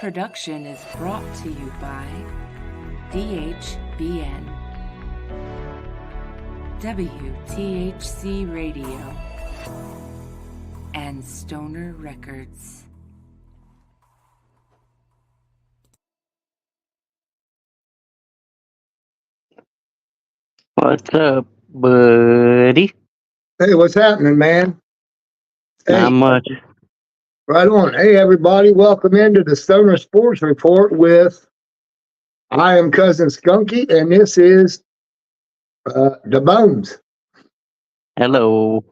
production is brought to you by DHBN, WTHC Radio, and Stoner Records. What's up, buddy? Hey, what's happening, man? Hey, Not much. right on. Hey, everybody, welcome into the Stoner Sports Report with I am Cousin Skunky, and this is the Bones. Hello.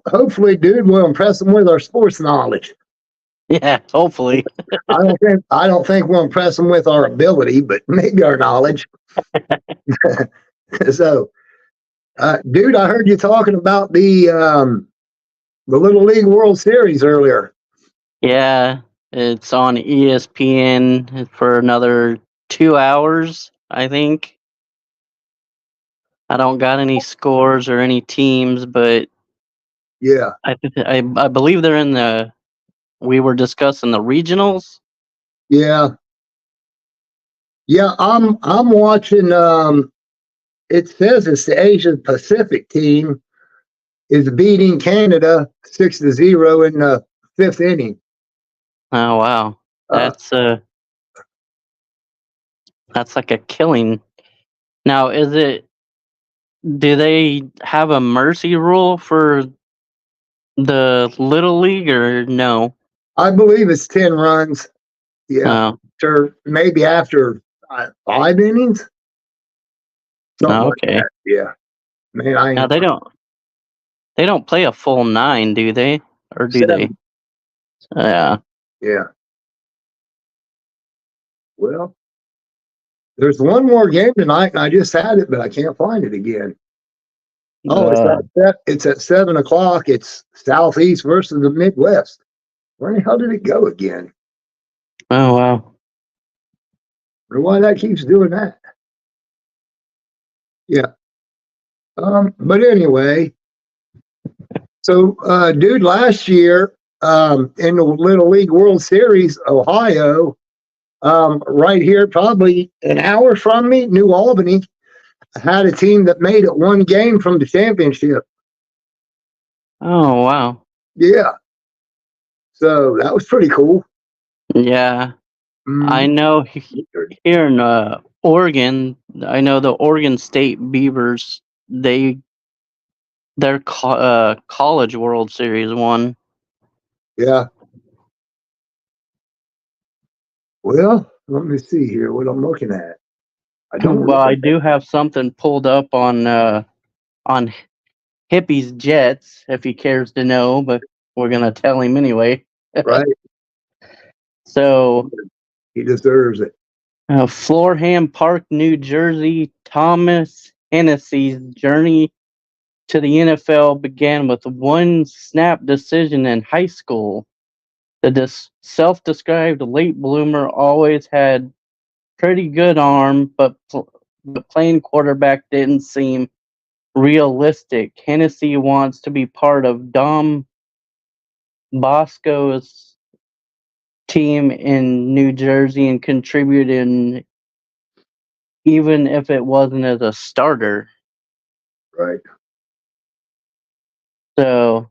Hopefully, dude, we'll impress them with our sports knowledge. Yeah, hopefully. I don't think we'll impress them with our ability, but maybe our knowledge. So, dude, I heard you talking about the Little League World Series earlier. Yeah, it's on ESPN for another 2 hours, I think. I don't got any scores or any teams, but Yeah, I believe they're in the. We were discussing the regionals. yeah. I'm watching. It says it's the Asia Pacific team is beating Canada 6-0 in the fifth inning. Oh wow, that's like a killing. Now, do they have a mercy rule for the Little League or no? I believe it's 10 runs. Yeah, Oh, sure. Maybe after 5 innings. Something like okay. that. Yeah, man. I Now ain't they don't play a full 9, do they? Or do they? 7. Yeah. Yeah. Well, there's one more game tonight, and I just had it, but I can't find it again. Oh, it's at 7 o'clock. It's Southeast versus the Midwest. Where the hell did it go again? Oh wow. I wonder why that keeps doing that. Yeah. But anyway, so dude, last year in the Little League World Series, Ohio, right here, probably an hour from me, New Albany, had a team that made it one game from the championship. Oh wow. Yeah. So that was pretty cool. Yeah. I know here in Oregon, I know the Oregon State Beavers, their college World Series won. Yeah. Well, let me see here what I'm looking at. I do have something pulled up on Hippie's Jets, if he cares to know, but we're gonna tell him anyway. Right. So He deserves it. Florham Park, New Jersey. Thomas Hennessy's journey to the NFL began with one snap decision in high school. The self-described late bloomer always had pretty good arm, but playing quarterback didn't seem realistic. Hennessy wants to be part of Dom Bosco's team in New Jersey and contribute in, even if it wasn't as a starter. Right. So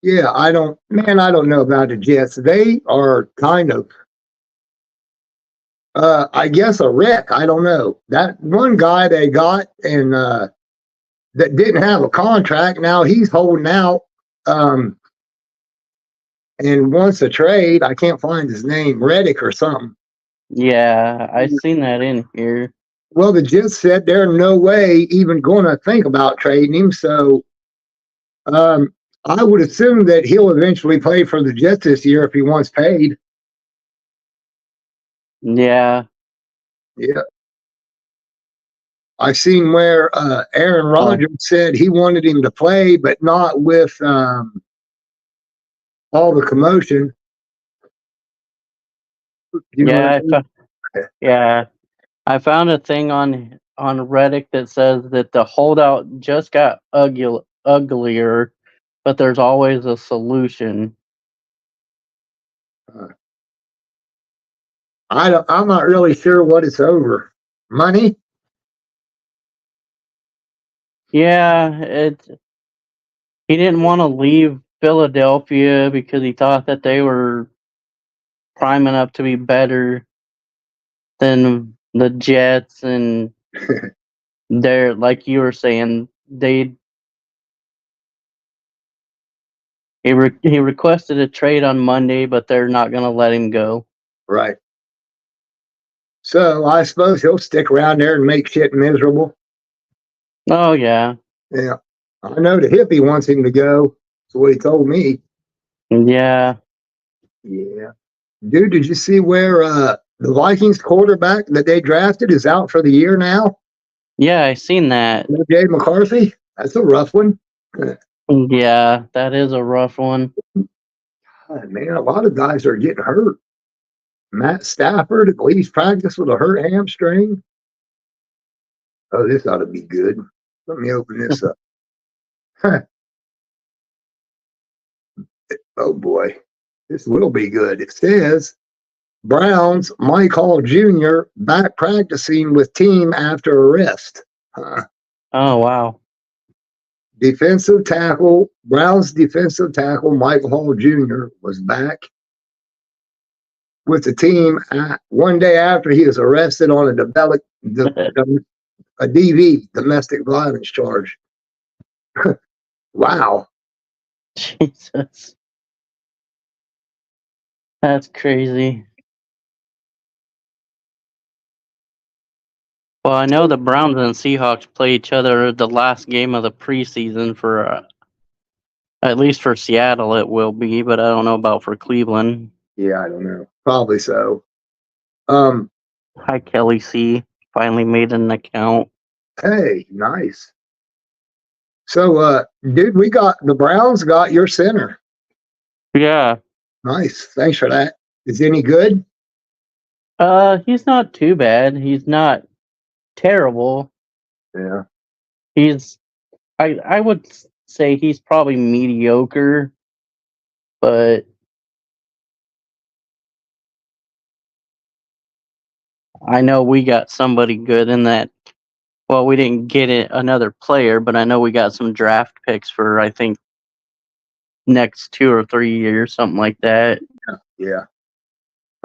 yeah, I don't know about the Jets. They are kind of I guess a wreck. I don't know. That one guy they got and that didn't have a contract, now he's holding out and wants a trade. I can't find his name, Reddick or something. yeah, I seen that in here. Well, the Jets said they're no way even going to think about trading him. So I would assume that he'll eventually play for the Jets this year if he wants paid. Yeah. Yeah. I've seen where Aaron Rodgers said he wanted him to play, but not with all the commotion. I found a thing on Reddit that says that the holdout just got uglier, but there's always a solution. Uh, I'm not really sure what it's over. Money? Yeah, he didn't want to leave Philadelphia because he thought that they were priming up to be better than the Jets, and they're like you were saying, he requested a trade on Monday, but they're not going to let him go. Right. So I suppose he'll stick around there and make shit miserable. Oh yeah, Yeah. I know the hippie wants him to go. That's what he told me. yeah. Yeah. Dude, did you see where the Vikings quarterback that they drafted is out for the year now? Yeah, I seen that. Jay McCarthy? That's a rough one. Yeah, that is a rough one. God, man, a lot of guys are getting hurt. Matt Stafford leaves practice with a hurt hamstring. Oh, this ought to be good. Let me open this up. Oh boy, this will be good. It says Browns Mike Hall Jr. back practicing with team after arrest. Oh wow. Defensive tackle, Browns defensive tackle Michael Hall Jr. was back with the team one day after he was arrested on a DV, domestic violence charge. Wow. Jesus. That's crazy. Well, I know the Browns and Seahawks play each other the last game of the preseason for, at least for Seattle it will be, but I don't know about for Cleveland. Yeah, I don't know. Probably so. Hi, Kelly C. Finally made an account. Hey, nice. So, dude, the Browns got your center. Yeah. Nice. Thanks for that. Is he any good? He's not too bad. He's not terrible. Yeah. I would say he's probably mediocre, but I know we got somebody good in that. Well, we didn't get another player, but I know we got some draft picks for, I think, next 2 or 3 years, something like that. Yeah.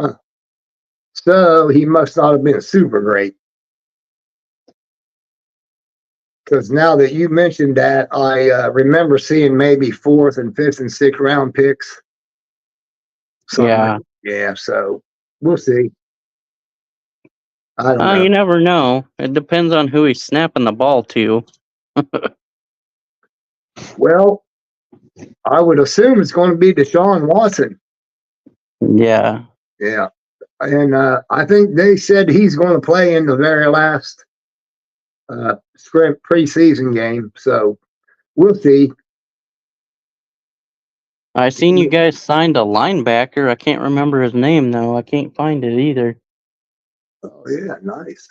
Huh. So he must not have been super great. Because now that you mentioned that, I remember seeing maybe 4th and 5th and 6th round picks. Yeah. Yeah, so we'll see. I don't know. You never know. It depends on who he's snapping the ball to. Well, I would assume it's going to be Deshaun Watson. Yeah. Yeah. And I think they said he's going to play in the very last sprint preseason game. So we'll see. I seen you guys signed a linebacker. I can't remember his name, though. I can't find it either. Oh, yeah, nice.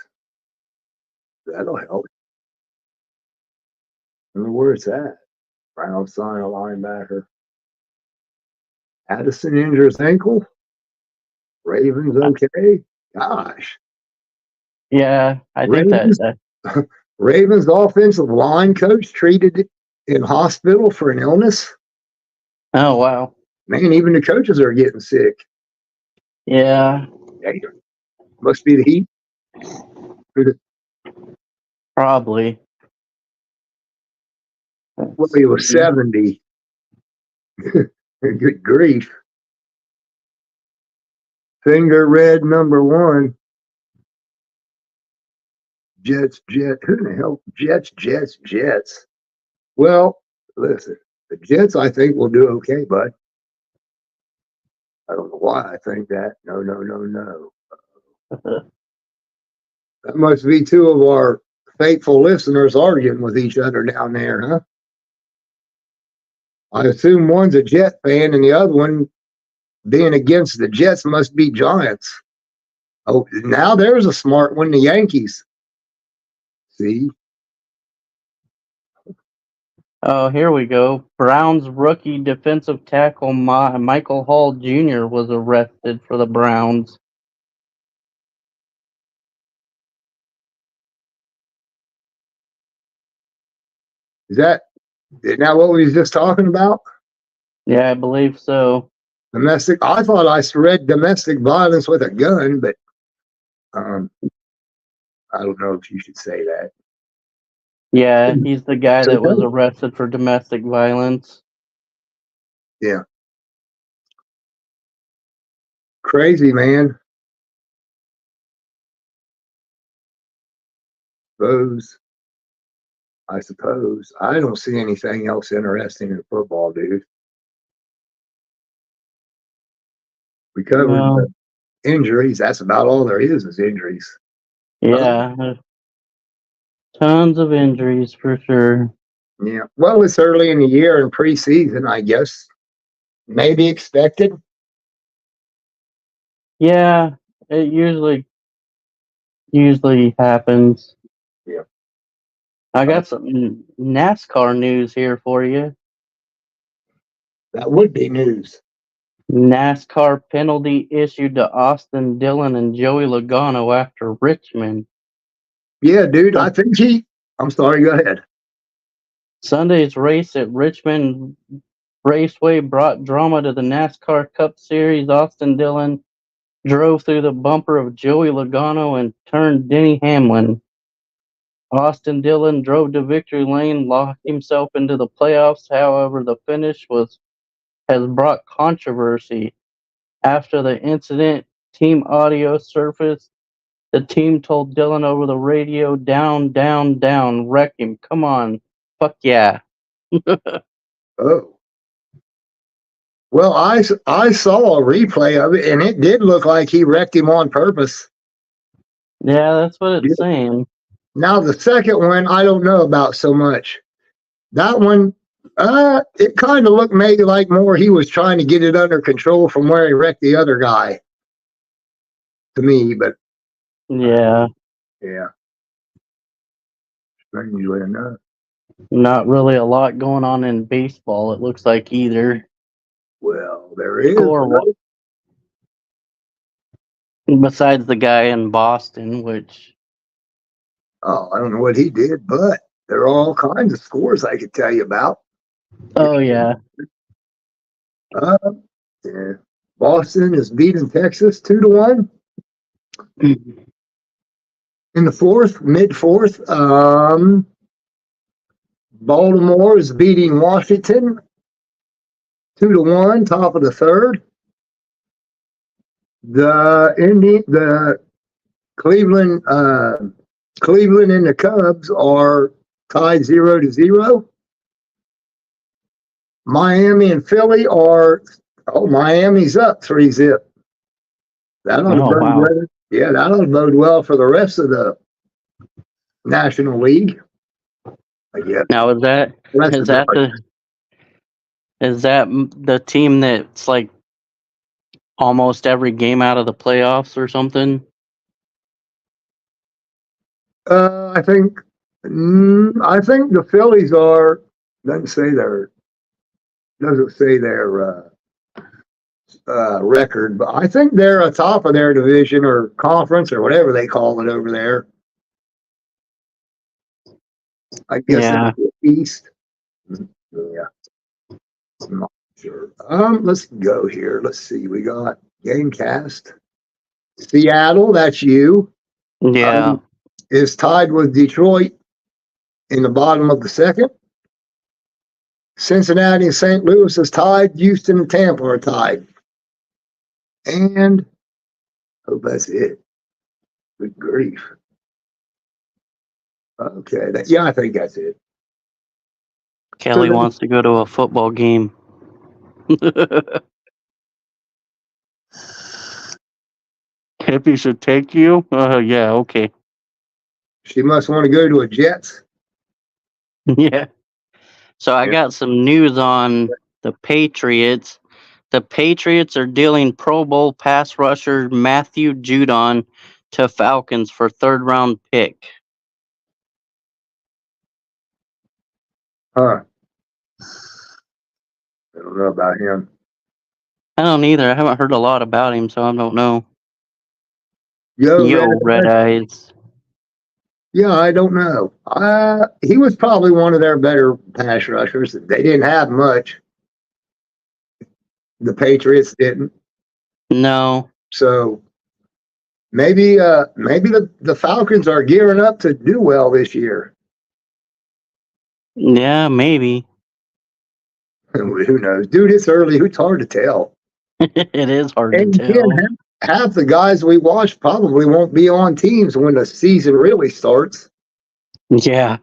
That'll help. I don't know where it's at. Brown sign a linebacker. Addison injures ankle. Ravens okay. Gosh. Yeah, I think that. Ravens offensive line coach treated in hospital for an illness. Oh, wow. Man, even the coaches are getting sick. Yeah. Must be the heat. Probably. Well, he was 70. Good grief. Finger red number 1. Jets. Who the hell? Jets. Well, listen, the Jets, I think, will do okay, bud. I don't know why I think that. No. That must be 2 of our faithful listeners arguing with each other down there, huh? I assume one's a Jet fan and the other one, being against the Jets, must be Giants. Oh, now there's a smart one, the Yankees. See? Oh, here we go. Browns rookie defensive tackle Michael Hall Jr. was arrested for the Browns. Isn't that what we was just talking about? Yeah, I believe so. Domestic. I thought I read domestic violence with a gun, but I don't know if you should say that. Yeah, he's the guy that was arrested for domestic violence. Yeah. Crazy, man. I suppose. I don't see anything else interesting in football, dude. We covered Well, the injuries. That's about all there is injuries. yeah, tons of injuries for sure. Yeah. Well, it's early in the year and preseason, I guess. Maybe expected. Yeah, it usually happens. Yeah. I got some NASCAR news here for you. That would be news. NASCAR penalty issued to Austin Dillon and Joey Logano after Richmond. Yeah, dude. I think I'm sorry, go ahead. Sunday's race at Richmond Raceway brought drama to the NASCAR Cup Series. Austin Dillon drove through the bumper of Joey Logano and turned Denny Hamlin. Austin Dillon drove to victory lane, locked himself into the playoffs. However, the finish has brought controversy. After the incident, team audio surfaced. The team told Dillon over the radio, down, down, down, wreck him. Come on. Fuck yeah. Oh. Well, I saw a replay of it, and it did look like he wrecked him on purpose. Yeah, that's what it's saying. Now, the second one, I don't know about so much. That one, it kind of looked maybe like more he was trying to get it under control from where he wrecked the other guy. To me, but Yeah. yeah. Strangely enough. Not really a lot going on in baseball, it looks like either. Well, there is. Besides the guy in Boston, which. Oh, I don't know what he did, but there are all kinds of scores I could tell you about. Oh, yeah. Yeah. Boston is beating Texas 2-1. In the fourth, mid-fourth, Baltimore is beating Washington 2-1, top of the third. The Cleveland and the Cubs are tied 0-0. Miami and Philly Miami's up 3-0. That'll bode well for the rest of the National League. Now is that the team that's like almost every game out of the playoffs or something? I think the Phillies doesn't say their record, but I think they're atop of their division or conference or whatever they call it over there. I guess that's the East. Yeah. I'm not sure. Let's go here. Let's see. We got Gamecast. Seattle, that's you. Yeah. Is tied with Detroit in the bottom of the second. Cincinnati and St. Louis is tied. Houston and Tampa are tied. And I hope that's it. Good grief. Okay. I think that's it. Kelly wants to go to a football game. Hippie should take you? Yeah, okay. She must want to go to a Jets. Yeah. So I got some news on the Patriots. The Patriots are dealing Pro Bowl pass rusher Matthew Judon to Falcons for third-round pick. Huh. I don't know about him. I don't either. I haven't heard a lot about him, so I don't know. Yo, Yo, Red Eyes. Yeah, I don't know. He was probably one of their better pass rushers. They didn't have much. The Patriots didn't. No. So maybe the Falcons are gearing up to do well this year. Yeah, maybe. Who knows? Dude, it's early. It's hard to tell. It is hard to And tell. again, half the guys we watch probably won't be on teams when the season really starts. Yeah.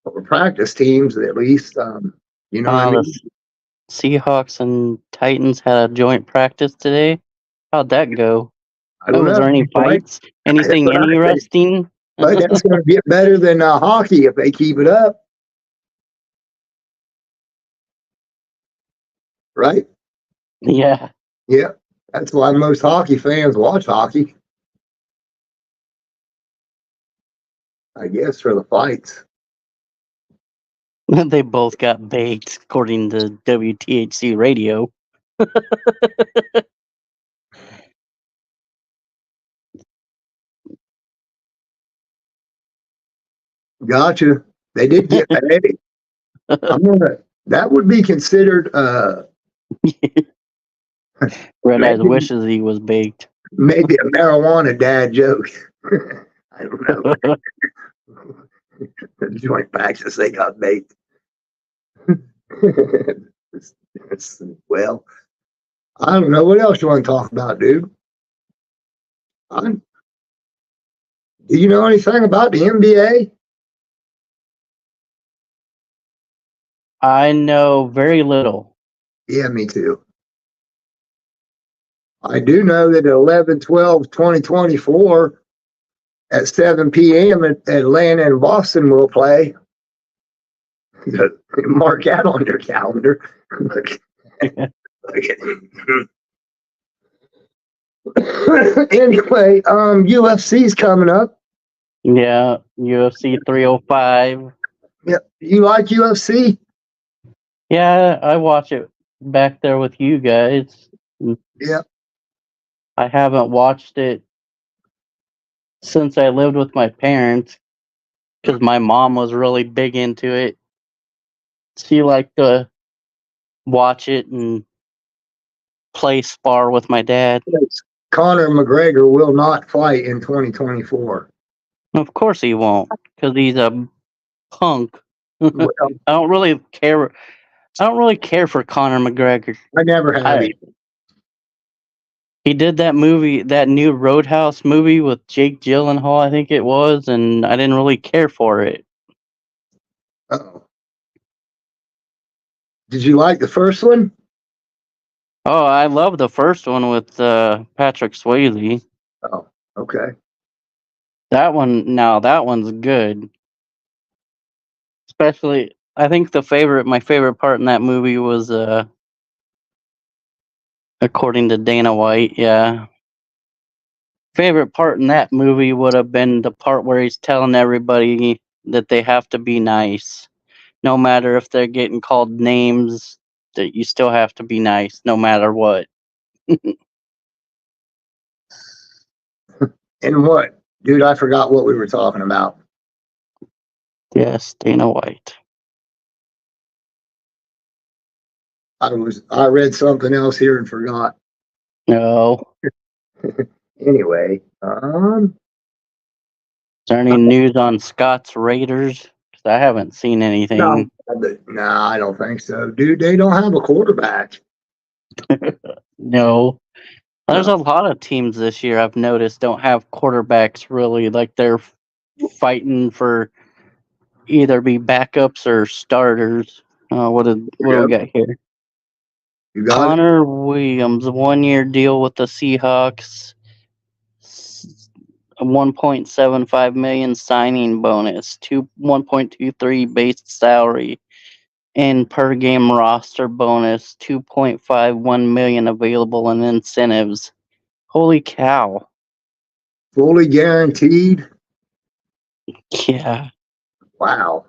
Or practice teams, at least. You know what I mean? The Seahawks and Titans had a joint practice today. How'd that go? I don't Was know. there any fights? Anything That's what I think. interesting? But that's going to get better than hockey if they keep it up. Right? Yeah. Yeah. That's why most hockey fans watch hockey. I guess for the fights. They both got baked, according to WTHC radio. Gotcha. They did get paid. That would be considered Red Eyes wishes he was baked. maybe a marijuana dad joke. I don't know. The joint practice, they got baked. Well, I don't know. What else you want to talk about, dude? Do you know anything about the NBA? I know very little. Yeah, me too. I do know that 11/12/2024 at 7 p.m. Atlanta and Boston will play. Mark that on your calendar. Anyway, UFC's coming up. Yeah, UFC 305. Yeah, you like UFC? Yeah, I watch it back there with you guys. Yeah. I haven't watched it since I lived with my parents because my mom was really big into it. She liked to watch it and play spar with my dad. Conor McGregor will not fight in 2024. Of course he won't, because he's a punk. Well, I don't really care. I don't really care for Conor McGregor. I never have either. He did that movie, that new Roadhouse movie with Jake Gyllenhaal, I think it was, and I didn't really care for it. Uh-oh. Did you like the first one? Oh, I love the first one with Patrick Swayze. Oh, okay. That one's good. Especially, I think my favorite part in that movie was, according to Dana White, yeah. Favorite part in that movie would have been the part where he's telling everybody that they have to be nice. No matter if they're getting called names, that you still have to be nice, no matter what. And what? Dude, I forgot what we were talking about. Yes, Dana White. I read something else here and forgot. No. Anyway, Is there any news on Scott's Raiders? 'Cause I haven't seen anything. no, I don't think so. Dude, they don't have a quarterback. No. There's a lot of teams this year I've noticed don't have quarterbacks really. Like they're fighting for either be backups or starters. What do we got here? You got Connor Williams, a 1-year deal with the Seahawks. A $1.75 million signing bonus, 1.23 base salary, and per game roster bonus, 2.51 million available in incentives. Holy cow! fully guaranteed. Yeah, Wow.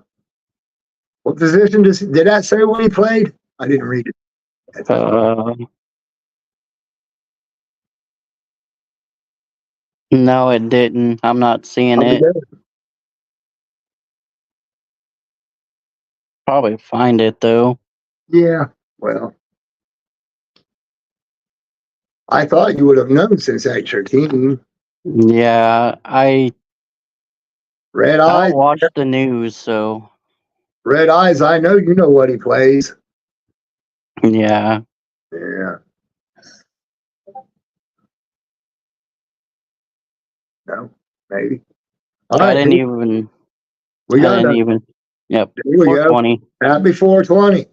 What position did that say when he played? I didn't read it. No, it didn't. I'm not seeing it. Probably find it though. Yeah, well, I thought you would have known since that's your team. Yeah, I Red Eyes. don't watch the news, so Red Eyes, I know you know what he plays. yeah. Yeah. No, maybe. All I right, didn't even. we I got didn't it. even. Yep. Here we go. 420. Happy 420.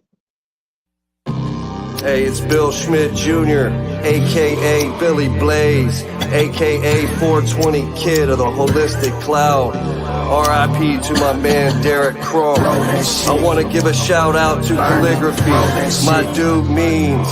Hey, it's Bill Schmidt Jr., aka Billy Blaze, aka 420 Kid of the Holistic Cloud. R.I.P. to my man Derek Crum. I want to give a shout out to Calligraphy, my dude Means,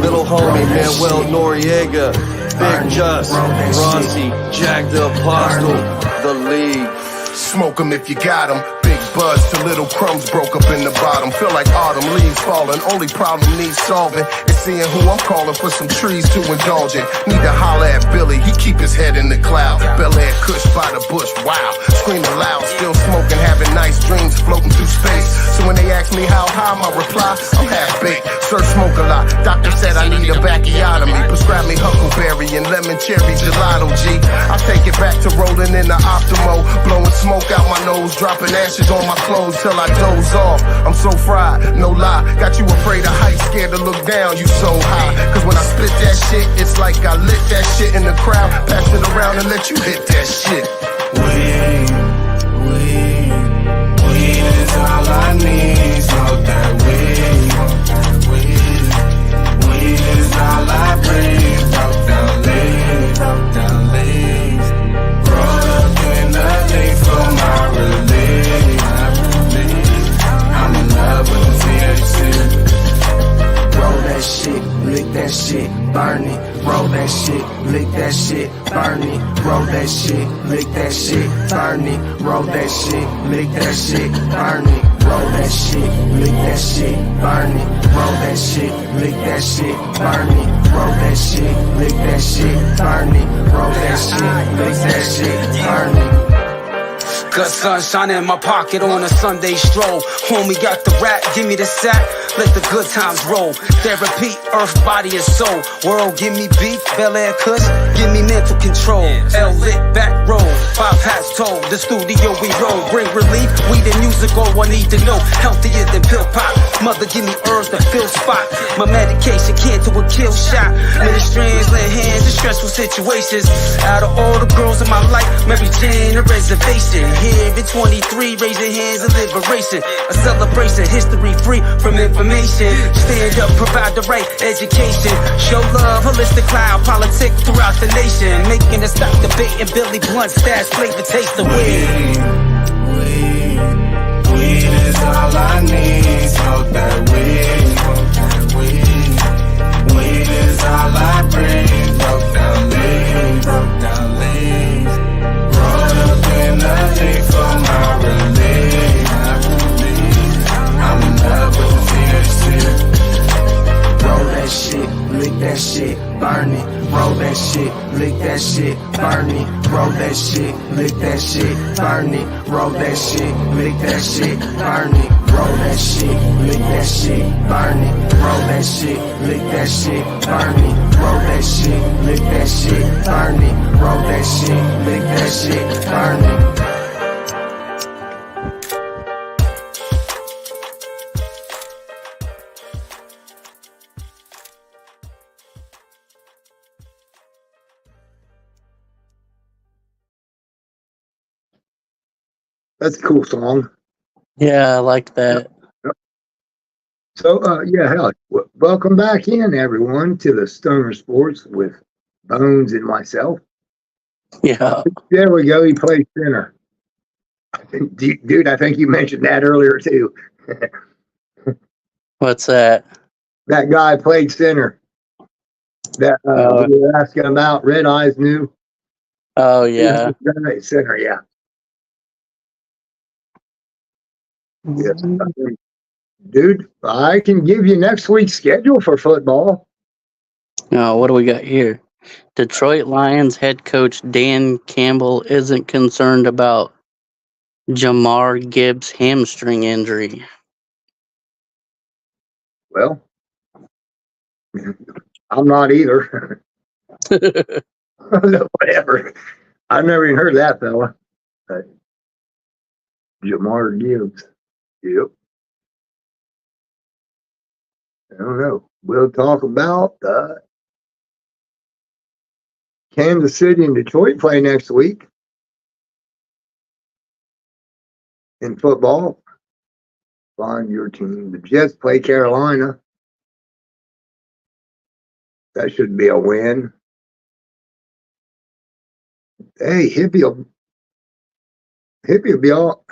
little homie Manuel Noriega, Big Just, Rossi, Jack the Apostle, the League. Smoke 'em if you got 'em. Big buzz to little crumbs broke up in the bottom. Feel like autumn leaves falling. Only problem needs solving is seeing who I'm calling for some trees to indulge in. Need to holler at Billy, he keep his head in the cloud. Bel Air Kush by the bush, wow. Screaming loud, still smoking, having nice dreams, floating through space. So when they ask me how high, my reply, I'm half baked. Sir, smoke a lot. Doctor said I need a backiotomy. Prescribe me huckleberry and lemon cherry gelato, G. I take it back to rolling in the Optimo, blowing smoke out my nose, dropping ashes on my clothes till I doze off. I'm so fried, no lie. Got you afraid of heights, scared to look down, you so high. Cause when I spit that shit, it's like I lit that shit in the crowd. Pass it around and let you hit that shit. Weed is all I need. Smoke that weed. Weed is all I breathe. Broke down leaves. Roll up in the leaf for my relief. I'm in love with the THC. Roll that shit, lick that shit, burn it. Roll that shit, lick that shit, burn it. Roll that shit, lick that shit, burn it. Roll that shit, lick that shit, burn it. Roll that shit, lick that shit, burn it. Roll that shit, lick that shit, burn it. Roll that shit, lick that shit, burn it. Roll that shit, lick that shit, burn it. Good sunshine in my pocket on a Sunday stroll. Homie got the rap, give me the sack, let the good times roll. Therapy, earth, body, and soul. World, give me beef, Bel Air Kush, give me mental control. L-lit, back roll, 5 hats told. The studio we roll, bring relief, weed and music, all I need to know. Healthier than pill pop, mother give me herbs that fill spot. My medication can't do a kill shot. Many strands, lay hands in stressful situations. Out of all the girls in my life, Mary Jane, a reservation. Here at 23, raise your hands in liberation. A celebration, history free from information. Stand up, provide the right education. Show love, holistic cloud, politics throughout the nation. Making us stop debating Billy Blunt stats, flavor, taste the weed. Weed is all I need. Smoke that weed. Weed is all I breathe. Broke down leaves. Roll up in the leaf for my relief. I'm in love with the THC. Roll that shit, lick that shit, burn it. Roll that shit, lick that shit, burn it. Roll that shit, lick that shit, burn it. Roll that shit, lick that shit, burn it. Roll that shit, lick that shit, burn it. Roll that shit, lick that shit, burn it. Roll that shit, lick that shit, burn it. Roll that shit, lick that shit, burn it. That's a cool song. Yeah, I like that. So, yeah, hell, welcome back in, everyone, to the Stoner Sports with Bones and myself. Yeah. There we go. He plays center. Dude, I think you mentioned that earlier, too. What's that? That guy played center. That we were asking about, Red Eyes knew. Oh, yeah. Center, yeah. Yes. Dude, I can give you next week's schedule for football. What do we got here? Detroit Lions head coach Dan Campbell isn't concerned about Jamar Gibbs' hamstring injury. Well, I'm not either. Whatever. I've never even heard of that fella. But Jamar Gibbs. Yep. I don't know. We'll talk about Kansas City and Detroit play next week in football. Find your team. The Jets play Carolina. That should be a win. Hey, Hippie will be all.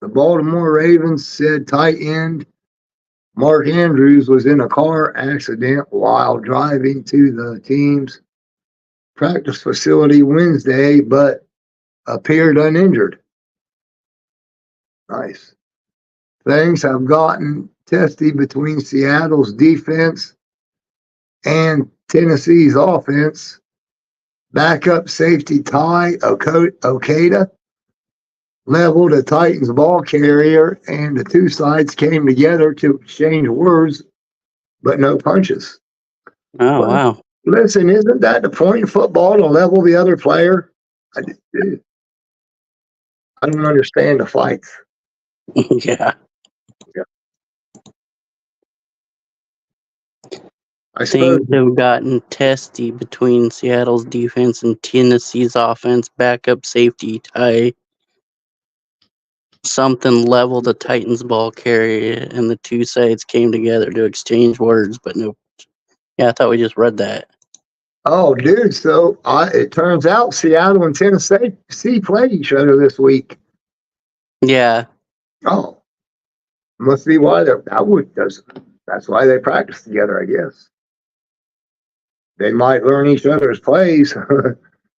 The Baltimore Ravens said tight end Mark Andrews was in a car accident while driving to the team's practice facility Wednesday, but appeared uninjured. Nice. Things have gotten testy between Seattle's defense and Tennessee's offense. Backup safety Ty Okada leveled a Titans ball carrier, and the two sides came together to exchange words, but no punches. Oh, wow. Listen, isn't that the point in football, to level the other player? I don't understand the fights. Yeah. I suppose Things have gotten testy between Seattle's defense and Tennessee's offense. Backup safety Ty something leveled the Titans ball carrier, and the two sides came together to exchange words, but no. Yeah, I thought we just read that. Oh, dude, so it turns out Seattle and Tennessee played each other this week. Yeah. Oh, must be why that's why they practice together, I guess. They might learn each other's plays.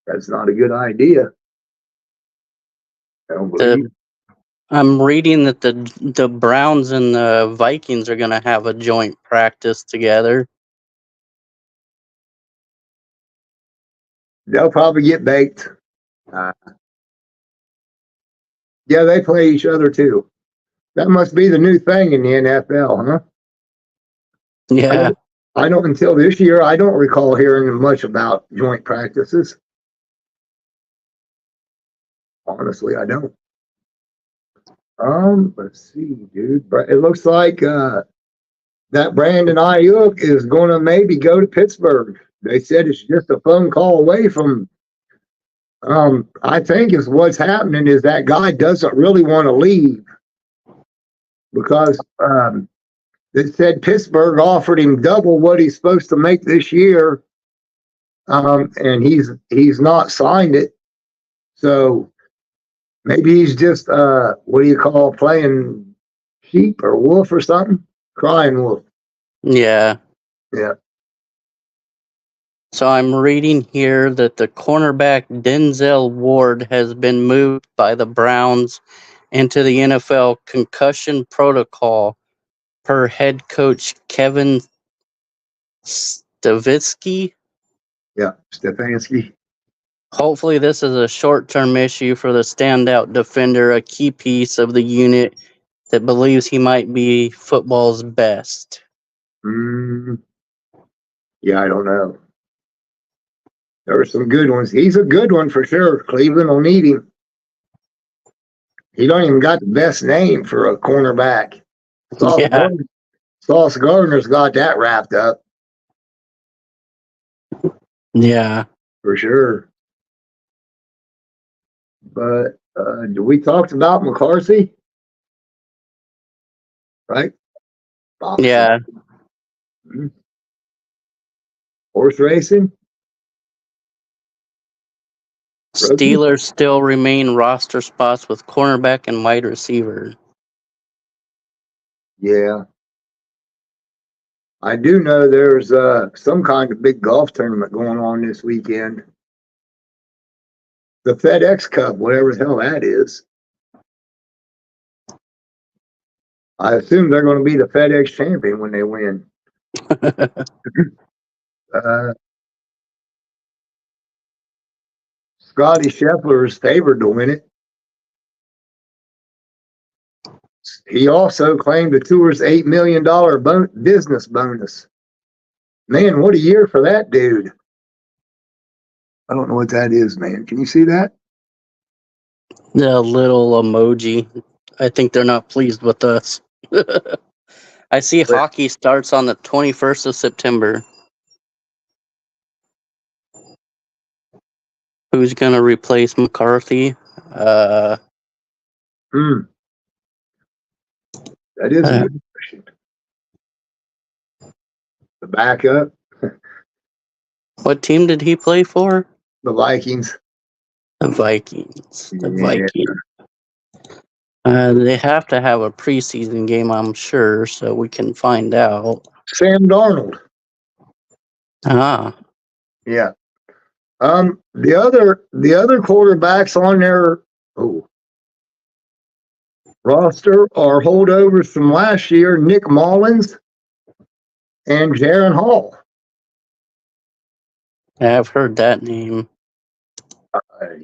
That's not a good idea. I don't believe. I'm reading that the Browns and the Vikings are going to have a joint practice together. They'll probably get baked. Yeah, they play each other too. That must be the new thing in the NFL, huh? Yeah. I don't until this year. I don't recall hearing much about joint practices. Honestly, I don't. Let's see, dude. It looks like that Brandon Ayuk is going to maybe go to Pittsburgh. They said it's just a phone call away from. I think is what's happening is that guy doesn't really want to leave because they said Pittsburgh offered him double what he's supposed to make this year, and he's not signed it. So maybe he's just what do you call playing sheep or wolf or something? Crying wolf. Yeah. Yeah. So I'm reading here that the cornerback Denzel Ward has been moved by the Browns into the NFL concussion protocol per head coach Kevin Stefanski. Yeah, Stefanski. Hopefully this is a short-term issue for the standout defender, a key piece of the unit that believes he might be football's best. Yeah, I don't know. There are some good ones. He's a good one for sure. Cleveland will need him. He don't even got the best name for a cornerback. Sauce Gardner's got that wrapped up. Yeah. For sure. But we talked about McCarthy? Right? Yeah. Horse racing? Steelers still remain roster spots with cornerback and wide receiver. Yeah. I do know there's some kind of big golf tournament going on this weekend. The FedEx Cup, whatever the hell that is. I assume they're going to be the FedEx champion when they win. Scotty Scheffler is favored to win it. He also claimed the tour's $8 million business bonus. Man, what a year for that dude. I don't know what that is, man. Can you see that? The little emoji. I think they're not pleased with us. I see hockey starts on the 21st of September. Who's going to replace McCarthy? That is a good question. The backup, What team did he play for? the Vikings. The Vikings. The Yeah. Vikings. They have to have a preseason game, I'm sure, so we can find out. Sam Darnold. Ah, Yeah. The other quarterbacks on their roster are holdovers from last year: Nick Mullins and Jaron Hall. I've heard that name.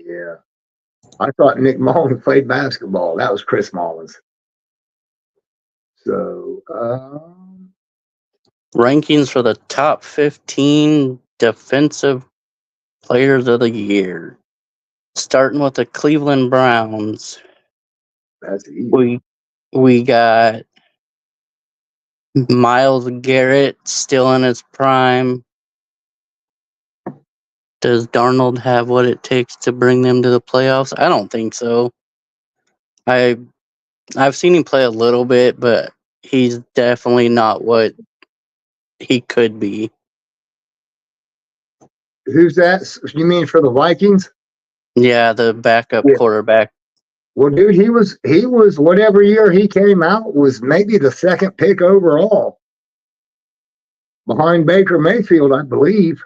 Yeah. I thought Nick Mullins played basketball. That was Chris Mullins. So, Rankings for the top 15 defensive players of the year. Starting with the Cleveland Browns. that's easy. We got Myles Garrett still in his prime. Does Darnold have what it takes to bring them to the playoffs? I don't think so. I've seen him play a little bit, but he's definitely not what he could be. Who's that? You mean for the Vikings? Yeah, the backup quarterback. Well, dude, he was whatever year he came out was maybe the second pick overall, behind Baker Mayfield, I believe.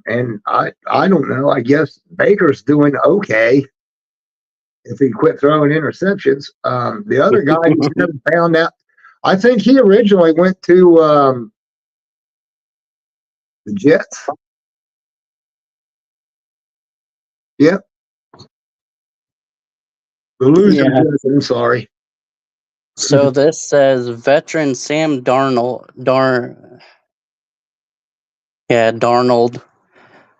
And I don't know. I guess Baker's doing okay if he quit throwing interceptions. The other guy just never found out. I think he originally went to the Jets. Yep. The loser Jets, I'm sorry. So this says veteran Sam Darnold,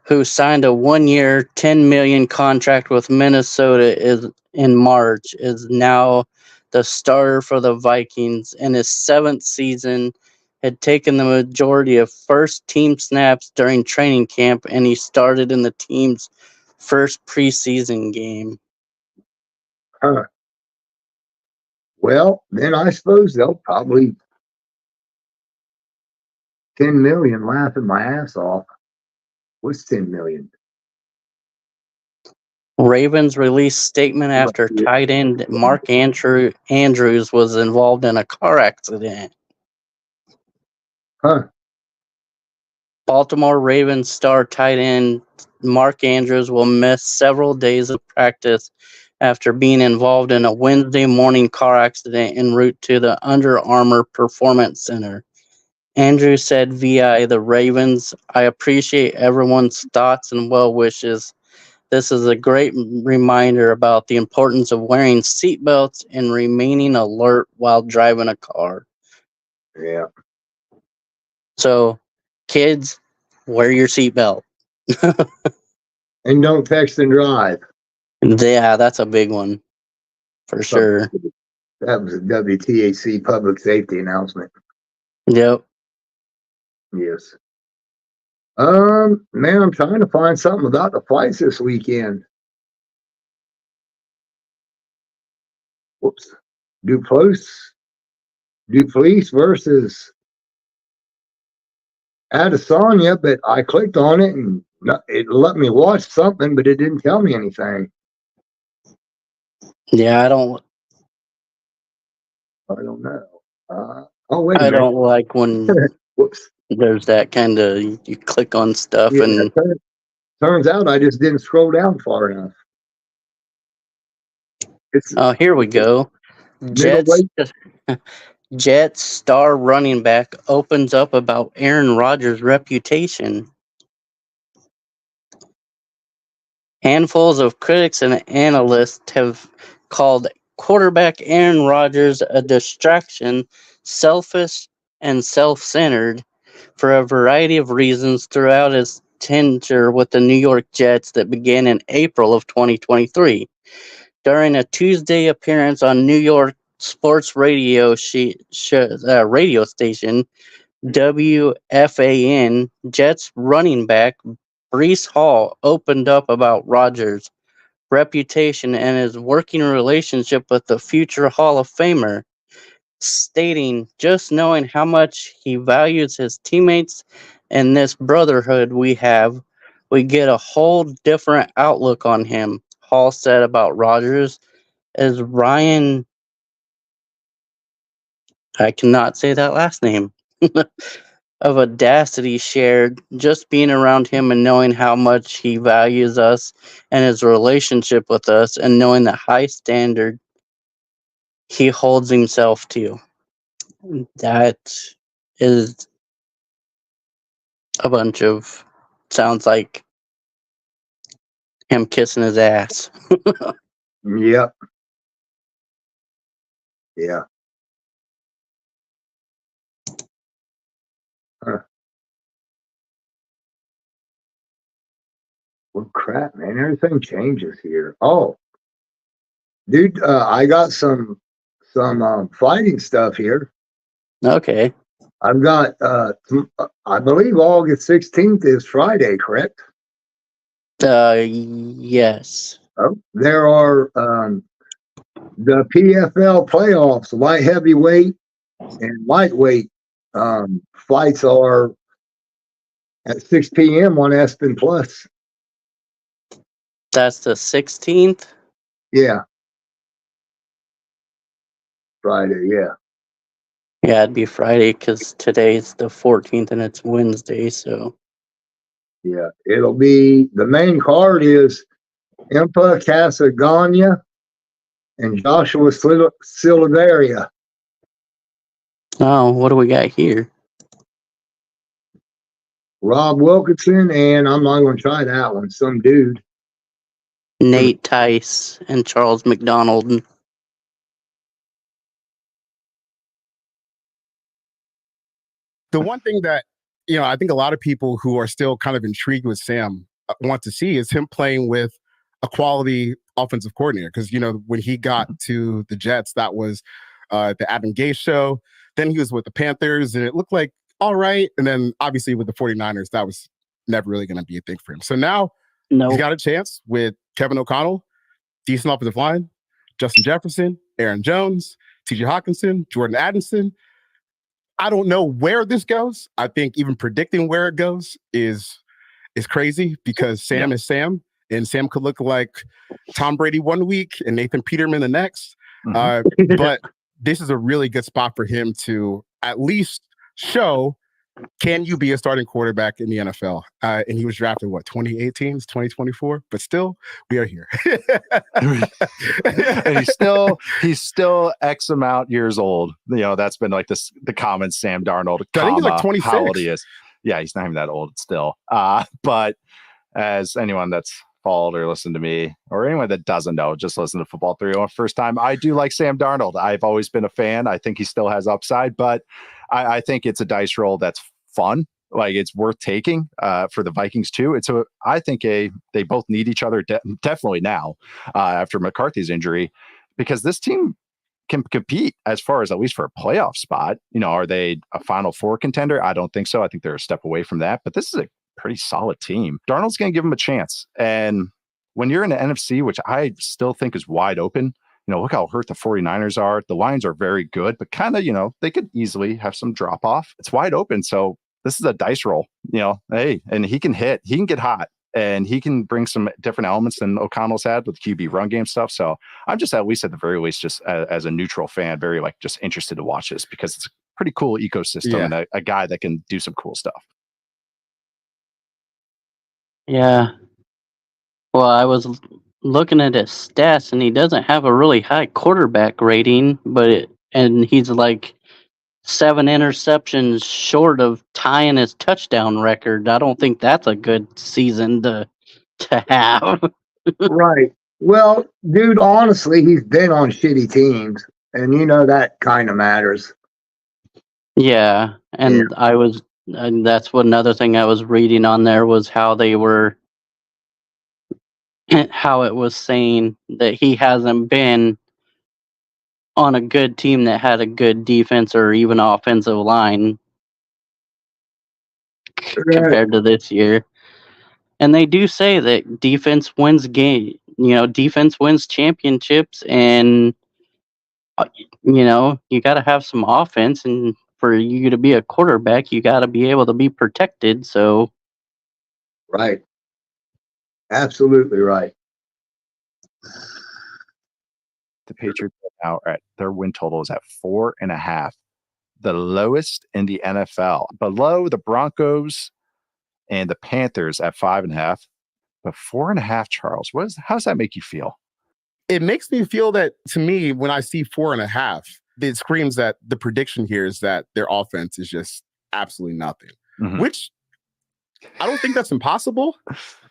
who signed a 1-year, $10 million contract with Minnesota in March, is now the starter for the Vikings. In his 7th season, had taken the majority of first team snaps during training camp, and he started in the team's first preseason game. Huh. Well, then I suppose they'll probably $10 million laughing my ass off. What's $10 million? Ravens released statement after tight end Mark Andrews was involved in a car accident. Huh. Baltimore Ravens star tight end Mark Andrews will miss several days of practice after being involved in a Wednesday morning car accident en route to the Under Armour Performance Center. Andrews said via the Ravens, "I appreciate everyone's thoughts and well wishes. This is a great reminder about the importance of wearing seatbelts and remaining alert while driving a car." Yeah. So, kids, wear your seatbelt. And don't text and drive. Yeah, that's a big one. For sure. That was a WTAC public safety announcement. Yep. Yes. Man, I'm trying to find something about the fights this weekend. Whoops. Duplessis versus Adesanya, but I clicked on it and it let me watch something, but it didn't tell me anything. Yeah, I don't know. Wait a I minute. don't like when Whoops. there's that kind of you click on stuff and Turns out I just didn't scroll down far enough. oh, here we go. Jets Middleweight. Jets star running back opens up about Aaron Rodgers' reputation. Handfuls of critics and analysts have called quarterback Aaron Rodgers a distraction, selfish, and self-centered for a variety of reasons throughout his tenure with the New York Jets that began in April of 2023. During a Tuesday appearance on New York sports radio radio station WFAN, Jets running back Breece Hall opened up about Rodgers' reputation and his working relationship with the future Hall of Famer, stating, "Just knowing how much he values his teammates and this brotherhood we have, we get a whole different outlook on him," Hall said about Rodgers. As Ryan, I cannot say that last name, of audacity shared, "Just being around him and knowing how much he values us and his relationship with us and knowing the high standard he holds himself to." That is a bunch of, sounds like him kissing his ass. Yep. Yeah. Huh. Well, crap, man. Everything changes here. Oh, dude, I got some fighting stuff here. Okay. I've got I believe August 16th is Friday, correct? Yes. Oh, there are the PFL playoffs, light heavyweight and lightweight fights are at 6 p.m. on ESPN Plus. That's the 16th. Yeah. Friday, yeah. Yeah, it'd be Friday because today's the 14th and it's Wednesday, so. Yeah. It'll be, the main card is Impa Casagana and Joshua Silveria. Oh, what do we got here? Rob Wilkinson, and I'm not going to try that one. Some dude. Nate Tice and Charles McDonald. The one thing that, I think a lot of people who are still kind of intrigued with Sam want to see is him playing with a quality offensive coordinator. Because, when he got to the Jets, that was the Adam Gase show. Then he was with the Panthers, and it looked like all right. And then obviously with the 49ers, that was never really going to be a thing for him. So now he's got a chance with Kevin O'Connell, decent offensive line, Justin Jefferson, Aaron Jones, TJ Hawkinson, Jordan Addison. I don't know where this goes. I think even predicting where it goes is crazy because Sam is Sam, and Sam could look like Tom Brady one week and Nathan Peterman the next. But this is a really good spot for him to at least show, can you be a starting quarterback in the NFL? And he was drafted, 2018? It's 2024, but still, we are here. And he's still X amount years old. That's been like the common Sam Darnold. I think he's like 26. How old he is. Yeah, he's not even that old still. But as anyone that's followed or listened to me, or anyone that doesn't know, just listen to Football 301 first time. I do like Sam Darnold. I've always been a fan. I think he still has upside, but I think it's a dice roll that's fun. Like, it's worth taking for the Vikings too. I think they both need each other definitely now after McCarthy's injury, because this team can compete as far as at least for a playoff spot. Are they a Final Four contender? I don't think so. I think they're a step away from that, but this is a pretty solid team. Darnold's going to give them a chance. And when you're in the NFC, which I still think is wide open, look how hurt the 49ers are. The Lions are very good, but kind of, they could easily have some drop off. It's wide open. So this is a dice roll, hey, and he can hit, he can get hot, and he can bring some different elements than O'Connell's had with QB run game stuff. So I'm just, at least at the very least, just as a neutral fan, very just interested to watch this because it's a pretty cool ecosystem and a guy that can do some cool stuff. Yeah. Well, I was looking at his stats, and he doesn't have a really high quarterback rating, and he's like 7 interceptions short of tying his touchdown record. I don't think that's a good season to have. Right. Well, dude, honestly, he's been on shitty teams, and that kind of matters. Yeah, and that's what another thing I was reading on there was how it was saying that he hasn't been on a good team that had a good defense or even offensive line compared to this year. And they do say that defense wins defense wins championships, and you got to have some offense, and for you to be a quarterback, you got to be able to be protected. So, right, absolutely right. The Patriots now at their win total is at 4.5, the lowest in the NFL, below the Broncos and the Panthers at 5.5. But 4.5, Charles, how does that make you feel? It makes me feel that, to me, when I see 4.5, it screams that the prediction here is that their offense is just absolutely nothing, which I don't think that's impossible,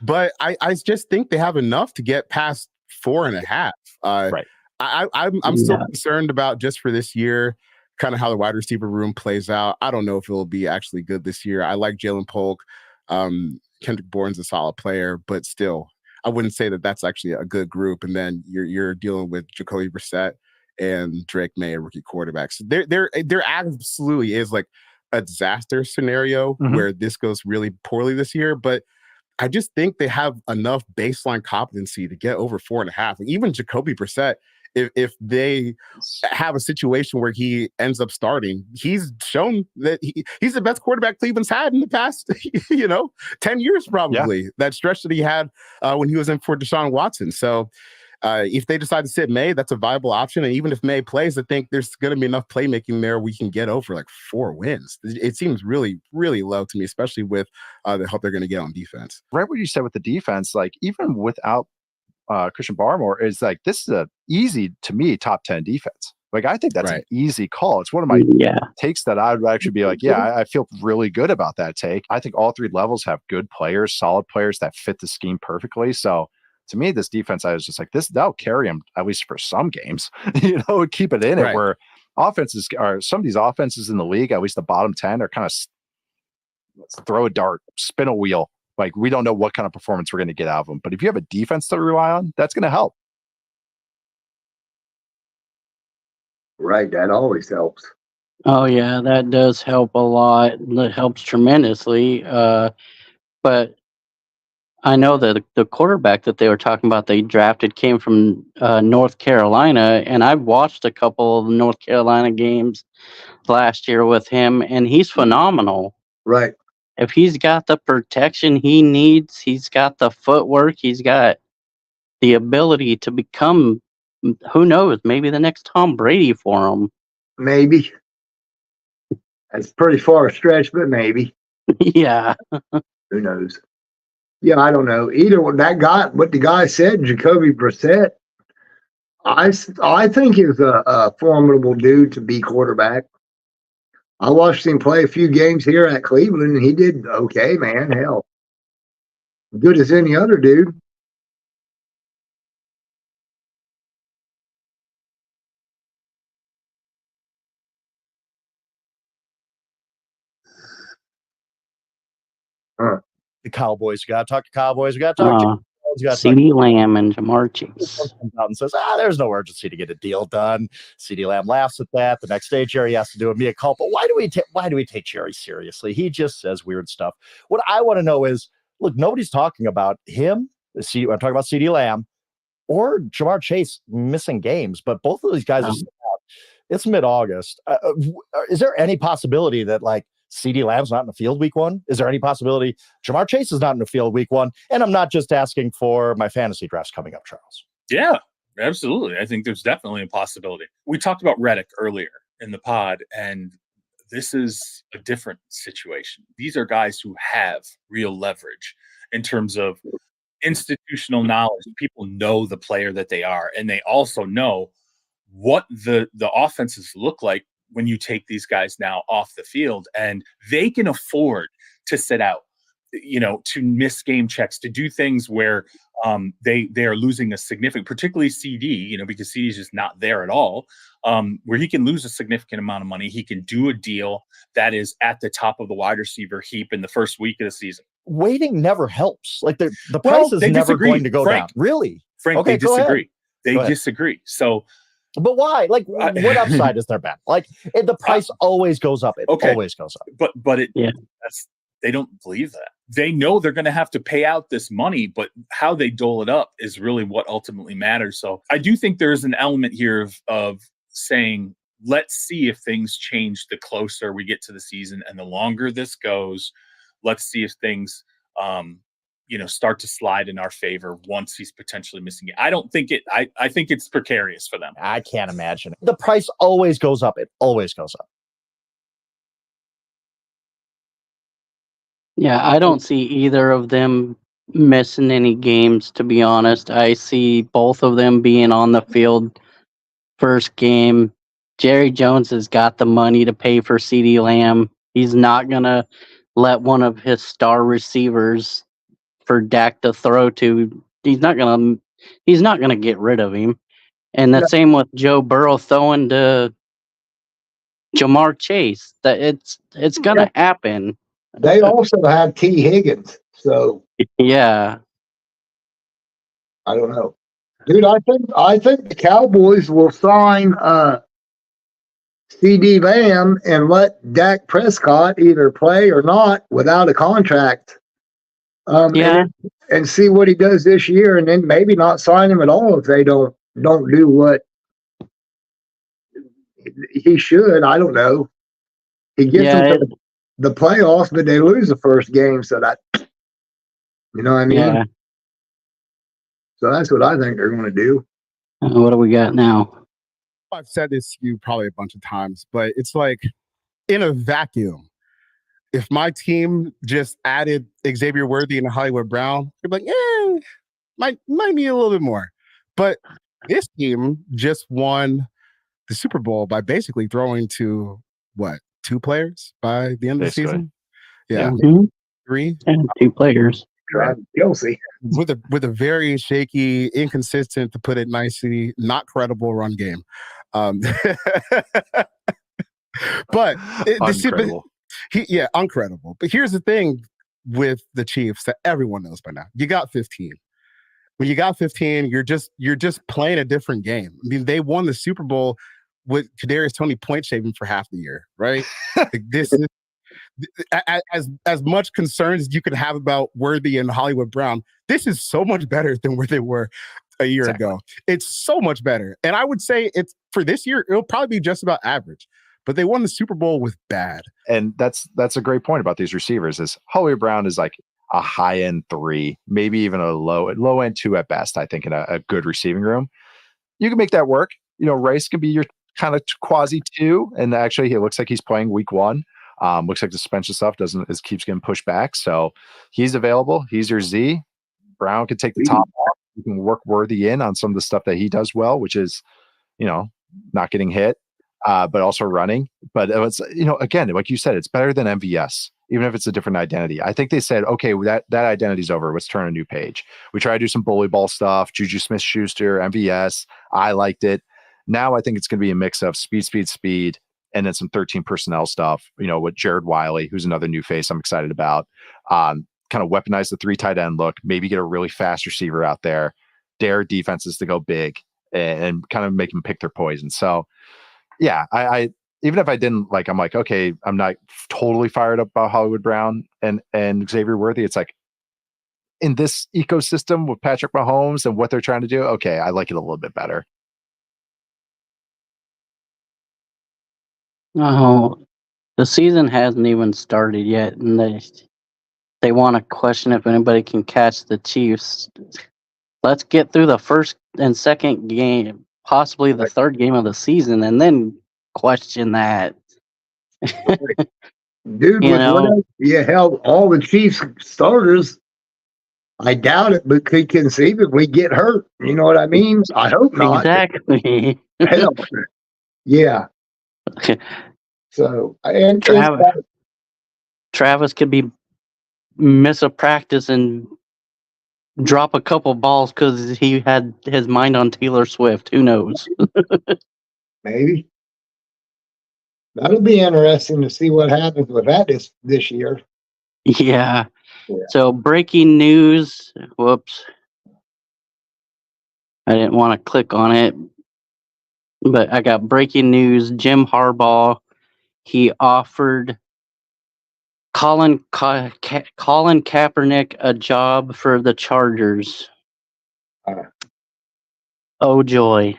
but I just think they have enough to get past 4.5. Right. I'm still concerned about, just for this year, kind of how the wide receiver room plays out. I don't know if it will be actually good this year. I like Jalen Polk. Kendrick Bourne's a solid player, but still, I wouldn't say that that's actually a good group. And then you're dealing with Jacoby Brissett and Drake May, rookie quarterbacks. There absolutely is like a disaster scenario where this goes really poorly this year, but I just think they have enough baseline competency to get over 4.5. And even Jacoby Brissett, if they have a situation where he ends up starting, he's shown that he's the best quarterback Cleveland's had in the past, 10 years probably. Yeah. That stretch that he had when he was in for Deshaun Watson. So if they decide to sit May, that's a viable option. And even if May plays, I think there's going to be enough playmaking there we can get over like 4 wins. It seems really, really low to me, especially with the help they're going to get on defense. Right what you said with the defense, like even without Christian Barmore, is like, this is a easy, to me, top 10 defense. Like, I think that's an easy call. It's one of my takes that I would actually be like, I feel really good about that take. I think all 3 levels have good players, solid players that fit the scheme perfectly. So to me, this defense, I was just like, that'll carry them at least for some games, keep it in it, where offenses are, some of these offenses in the league, at least the bottom 10, are kind of throw a dart, spin a wheel. Like, we don't know what kind of performance we're going to get out of them. But if you have a defense to rely on, that's going to help. Right. That always helps. Oh, yeah, that does help a lot. That helps tremendously. But I know that the quarterback that they were talking about they drafted came from North Carolina, and I've watched a couple of North Carolina games last year with him, and he's phenomenal. Right. If he's got the protection he needs, he's got the footwork, he's got the ability to become, who knows, maybe the next Tom Brady for him. Maybe. That's pretty far a stretch, but maybe. Yeah. Who knows? Yeah, I don't know. Either that guy, what the guy said, Jacoby Brissett, I think is a formidable dude to be quarterback. I watched him play a few games here at Cleveland, and he did okay, man. Hell, good as any other dude. The Cowboys. You got to talk to Cowboys. We got to talk to CeeDee Lamb and Jamar Chase. Comes out and says, there's no urgency to get a deal done. CeeDee Lamb laughs at that. The next day, Jerry has to do a mea culpa. Why do we take Jerry seriously? He just says weird stuff. What I want to know is, look, nobody's talking about him. I'm talking about CeeDee Lamb or Jamar Chase missing games, but both of these guys are still out. It's mid-August. Is there any possibility that, like, CeeDee Lamb's not in the field week 1? Is there any possibility Jamar Chase is not in the field week 1? And I'm not just asking for my fantasy drafts coming up, Charles. Yeah, absolutely. I think there's definitely a possibility. We talked about Reddick earlier in the pod, and this is a different situation. These are guys who have real leverage in terms of institutional knowledge. People know the player that they are, and they also know what the offenses look like when you take these guys now off the field, and they can afford to sit out, to miss game checks, to do things where they are losing a significant, particularly CD, because CD is just not there at all, where he can lose a significant amount of money. He can do a deal that is at the top of the wide receiver heap in the first week of the season. Waiting never helps. Like the price is never going to go down. Really? Frank, Okay, they disagree. They Go ahead. disagree. So, but why? Like, what upside is there, Ben? Like, the price always goes up. It always goes up. But they don't believe that. They know they're going to have to pay out this money, but how they dole it up is really what ultimately matters. So I do think there's an element here of saying, let's see if things change the closer we get to the season, and the longer this goes, let's see if things start to slide in our favor once he's potentially missing it. I don't think I think it's precarious for them. I can't imagine it. The price always goes up. It always goes up. Yeah, I don't see either of them missing any games, to be honest. I see both of them being on the field first game. Jerry Jones has got the money to pay for CeeDee Lamb. He's not going to let one of his star receivers for Dak to throw to. He's not going to get rid of him. And the same with Joe Burrow throwing to Jamar Chase. That it's going to happen. They also have T. Higgins, so yeah. I don't know, dude. I think the Cowboys will sign CeeDee Lamb and let Dak Prescott either play or not without a contract. And see what he does this year, and then maybe not sign him at all if they don't do what he should. I don't know. He gets them to the playoffs, but they lose the first game, so that, you know what I mean? Yeah. So that's what I think they're going to do. What do we got now? I've said this to you probably a bunch of times, but it's like in a vacuum. If my team just added Xavier Worthy and Hollywood Brown, you'd be like, might need a little bit more. But this team just won the Super Bowl by basically throwing to what? 2 players by the end of the season? Yeah. Mm-hmm. 3? And 2 players. Kelsey. With a very shaky, inconsistent, to put it nicely, not credible run game. But Uncredible. Uncredible. But here's the thing with the Chiefs that everyone knows by now. You got 15. When you got 15, you're just playing a different game. I mean, they won the Super Bowl with Kadarius Toney point shaving for half the year, right? Like, this is as much concerns as you could have about Worthy and Hollywood Brown. This is so much better than where they were a year ago. It's so much better, and I would say it's for this year. It'll probably be just about average. But they won the Super Bowl with bad. And that's a great point about these receivers. Is Hollywood Brown is like a high end 3, maybe even a low end 2 at best. I think in a good receiving room, you can make that work. Rice can be your kind of quasi 2, and actually he looks like he's playing week 1. Looks like the suspension stuff keeps getting pushed back, so he's available. He's your Z. Brown can take the top off. You can work Worthy in on some of the stuff that he does well, which is not getting hit, but also running. But it's again, like you said, it's better than MVS, even if it's a different identity. I think they said, okay, that identity's over. Let's turn a new page. We try to do some bully ball stuff. Juju Smith-Schuster, MVS. I liked it. Now I think it's going to be a mix of speed, and then some 13 personnel stuff, with Jared Wiley, who's another new face I'm excited about. Kind of weaponize the 3 tight end look, maybe get a really fast receiver out there, dare defenses to go big, and kind of make them pick their poison. So, yeah, I even if I didn't I'm like, okay, I'm not totally fired up about Hollywood Brown and Xavier Worthy. It's like, in this ecosystem with Patrick Mahomes and what they're trying to do, okay, I like it a little bit better. Oh, the season hasn't even started yet, and they want to question if anybody can catch the Chiefs. Let's get through the first and second game, possibly the third game of the season, and then question that. Dude, you held all the Chiefs starters. I doubt it, but could conceivably get hurt. You know what I mean? I hope not. Exactly. Hell, yeah. So, and Travis could be miss a practice and drop a couple balls because he had his mind on Taylor Swift. Who knows? maybe that'll be interesting to see what happens with that this year. Yeah. Yeah. So breaking news. Whoops. I didn't want to click on it, but I got breaking news. Jim Harbaugh, he offered Colin Kaepernick a job for the Chargers. Oh joy.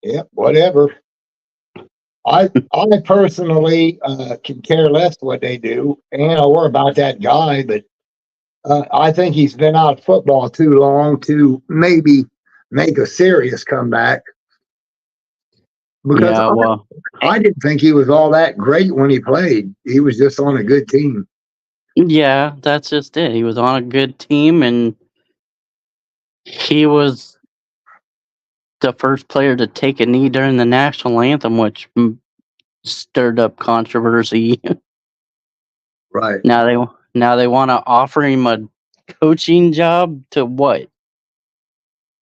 Yeah, whatever. I personally can care less what they do or about that guy, but I think he's been out of football too long to maybe make a serious comeback. Because I didn't think he was all that great when he played. He was just on a good team. Yeah, that's just it. He was on a good team, and he was the first player to take a knee during the national anthem, which stirred up controversy. Right. Now they want to offer him a coaching job to what?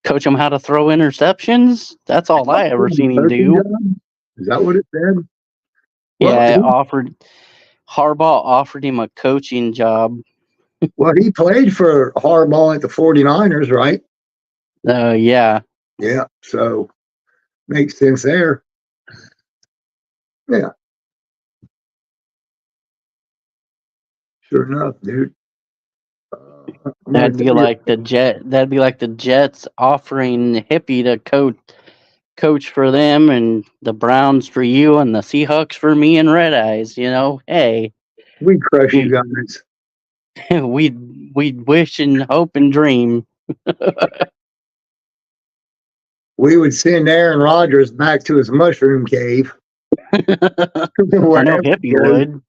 Coach him how to throw interceptions? That's all I ever seen him do. Is that what it said? Yeah, Harbaugh offered him a coaching job. Well, he played for Harbaugh at the 49ers, right? Yeah. Yeah, so makes sense there. Yeah. Sure enough, dude. That'd be like the Jets offering Hippie to coach for them, and the Browns for you, and the Seahawks for me and Red Eyes. You know, hey, we crush you guys. We'd wish and hope and dream. We would send Aaron Rodgers back to his mushroom cave. I know Hippie would.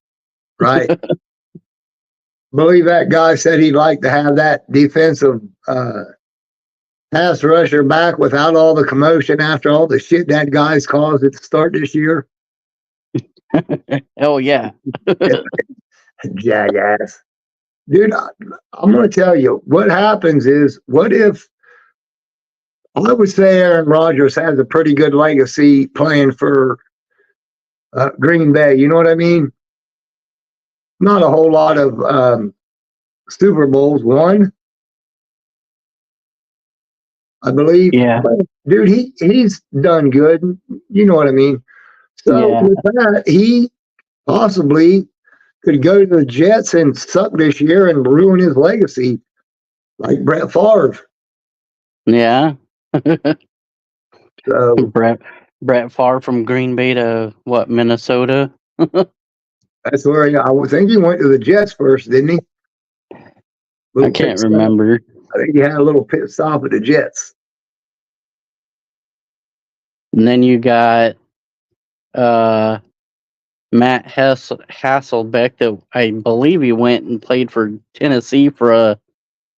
Right. Believe that guy said he'd like to have that defensive pass rusher back without all the commotion after all the shit that guy's caused at the start this year. Oh, yeah. Jackass. Dude, I'm going to tell you, what happens is, what if, I would say Aaron Rodgers has a pretty good legacy playing for Green Bay. You know what I mean? Not a whole lot of Super Bowls won, I believe. Yeah. But, dude, he's done good. You know what I mean? So with that, he possibly could go to the Jets and suck this year and ruin his legacy like Brett Favre. Yeah. So Brett Favre from Green Bay to what, Minnesota? that's where I think he went to the Jets first, didn't he? I can't remember. I think he had a little pit stop at the Jets. And then you got Matt Hasselbeck, that I believe he went and played for Tennessee for a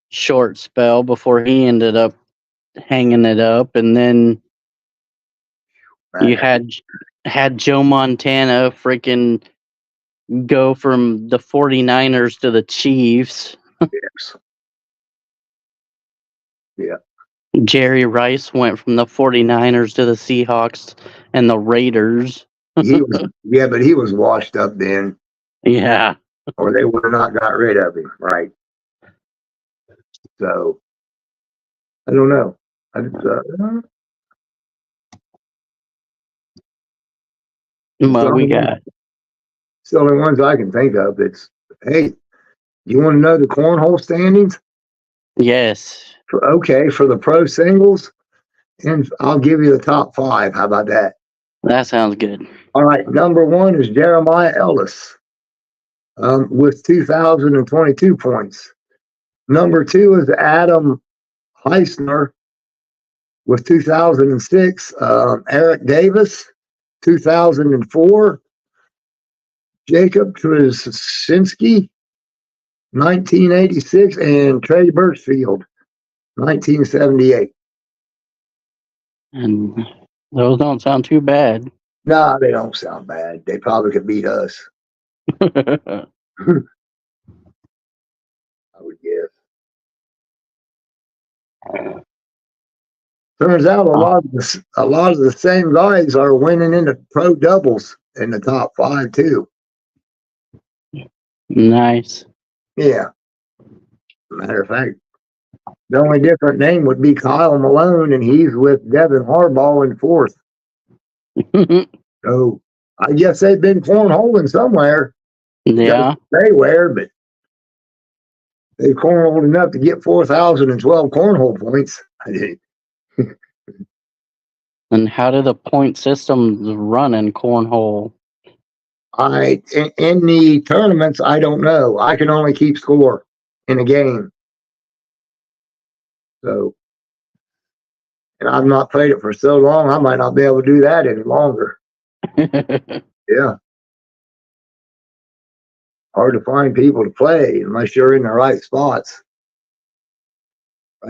short spell before he ended up hanging it up. And then you had Joe Montana freaking go from the 49ers to the Chiefs. Yes. Yeah. Jerry Rice went from the 49ers to the Seahawks and the Raiders. But he was washed up then. Yeah. Or they would have not got rid of him, right? So, I don't know. What we got? It's the only ones I can think of. It's, hey, you want to know the cornhole standings? Yes. For the pro singles, and I'll give you the top 5. How about that? That sounds good. All right. Number 1 is Jeremiah Ellis with 2,022 points. Number 2 is Adam Heisner with 2006. Eric Davis, 2004. Jacob Trzynski, 1986, and Trey Birchfield, 1978. And those don't sound too bad. Nah, they don't sound bad. They probably could beat us, I would guess. Turns out a lot of the same guys are winning in the pro doubles in the top 5 too. Nice. Yeah. Matter of fact, the only different name would be Kyle Malone, and he's with Devin Harbaugh in 4th. So I guess they've been cornholing somewhere. Yeah. They were, but they cornholed enough to get 4,012 cornhole points. I did. And how do the point systems run in cornhole? In the tournaments, I don't know. I can only keep score in a game. So, and I've not played it for so long, I might not be able to do that any longer. Yeah. Hard to find people to play unless you're in the right spots.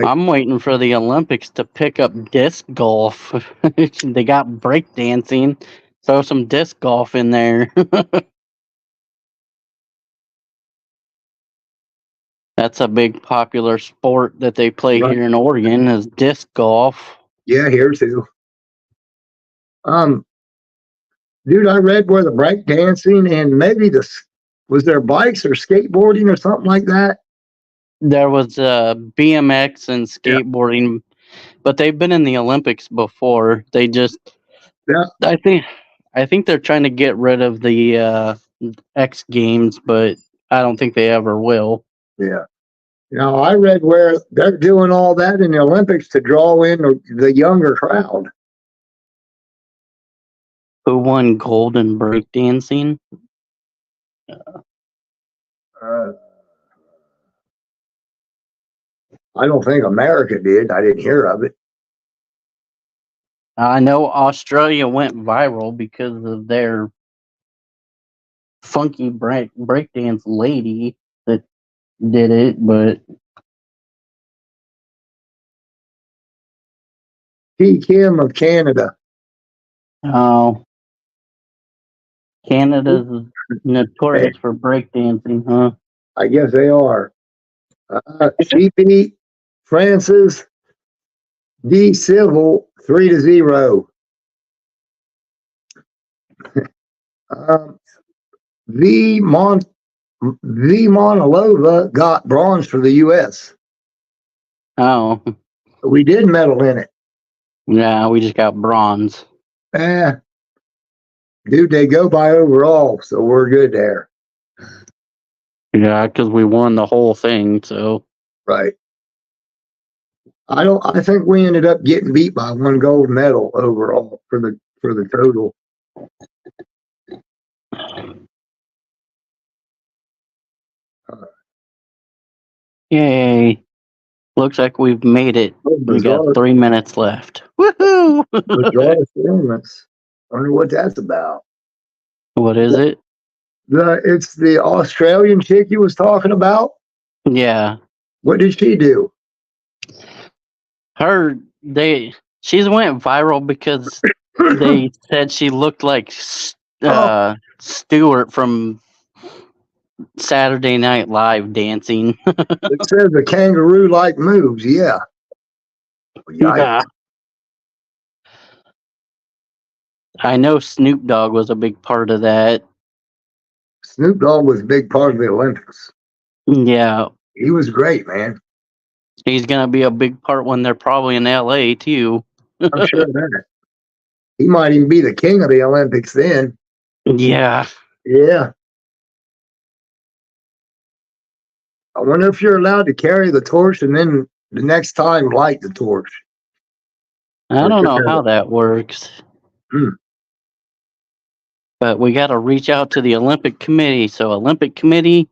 I'm waiting for the Olympics to pick up disc golf. They got breakdancing. Throw some disc golf in there. That's a big popular sport that they play here in Oregon is disc golf. Yeah, here too. Dude, I read where the breakdancing and maybe was there bikes or skateboarding or something like that? There was BMX and skateboarding, but they've been in the Olympics before. They just, I think they're trying to get rid of the X Games, but I don't think they ever will. Yeah. Now, I read where they're doing all that in the Olympics to draw in the younger crowd. Who won gold in breakdancing? I don't think America did. I didn't hear of it. I know Australia went viral because of their funky breakdance lady that did it, but P. Kim of Canada. Oh, Canada's notorious for breakdancing, huh? I guess they are. CP Francis D. Civil 3-0. V. Monalova got bronze for the U.S. Oh. We did medal in it. Yeah, we just got bronze. Dude, they go by overall, so we're good there. Yeah, because we won the whole thing, so. Right. I think we ended up getting beat by 1 gold medal overall for the total. Yay. Looks like we've made it. We got 3 minutes left. Woohoo! Performance. I wonder what that's about. What is it? It's the Australian chick you was talking about? Yeah. What did she do? She's went viral because they said she looked like Stewart from Saturday Night Live dancing. It says the kangaroo-like moves, yeah. Yeah. I know Snoop Dogg was a big part of that. Snoop Dogg was a big part of the Olympics. Yeah. He was great, man. He's going to be a big part when they're probably in LA, too. I'm sure of that. He might even be the king of the Olympics then. Yeah. Yeah. I wonder if you're allowed to carry the torch and then the next time light the torch. I don't know how that works. But we got to reach out to the Olympic Committee. So, Olympic Committee,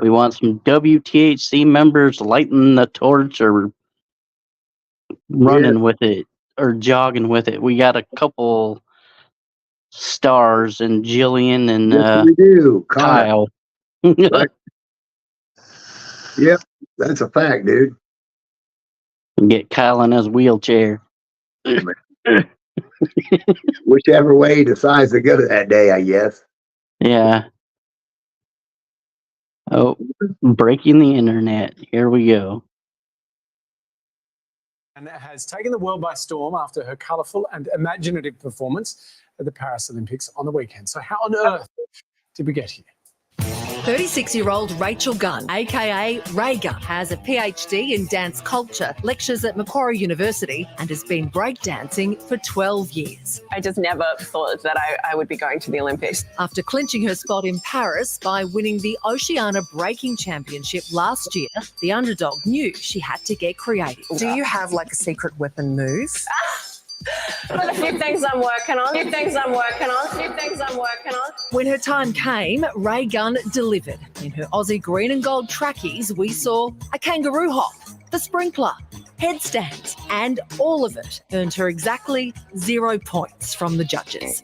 we want some WTHC members lighting the torch or running with it or jogging with it. We got a couple stars and Jillian and we do. Kyle. Right. Yep, that's a fact, dude. Get Kyle in his wheelchair. Whichever way he decides to go that day, I guess. Yeah. Oh, breaking the internet. Here we go. And has taken the world by storm after her colourful and imaginative performance at the Paris Olympics on the weekend. So how on earth did we get here? 36-year-old Rachel Gunn, aka Ray Gunn, has a PhD in dance culture, lectures at Macquarie University, and has been breakdancing for 12 years. I just never thought that I would be going to the Olympics. After clinching her spot in Paris by winning the Oceania Breaking Championship last year, the underdog knew she had to get creative. Do you have like a secret weapon move? Got a few things I'm working on. When her time came, Ray Gunn delivered. In her Aussie green and gold trackies, we saw a kangaroo hop, the sprinkler, headstands, and all of it earned her exactly 0 points from the judges.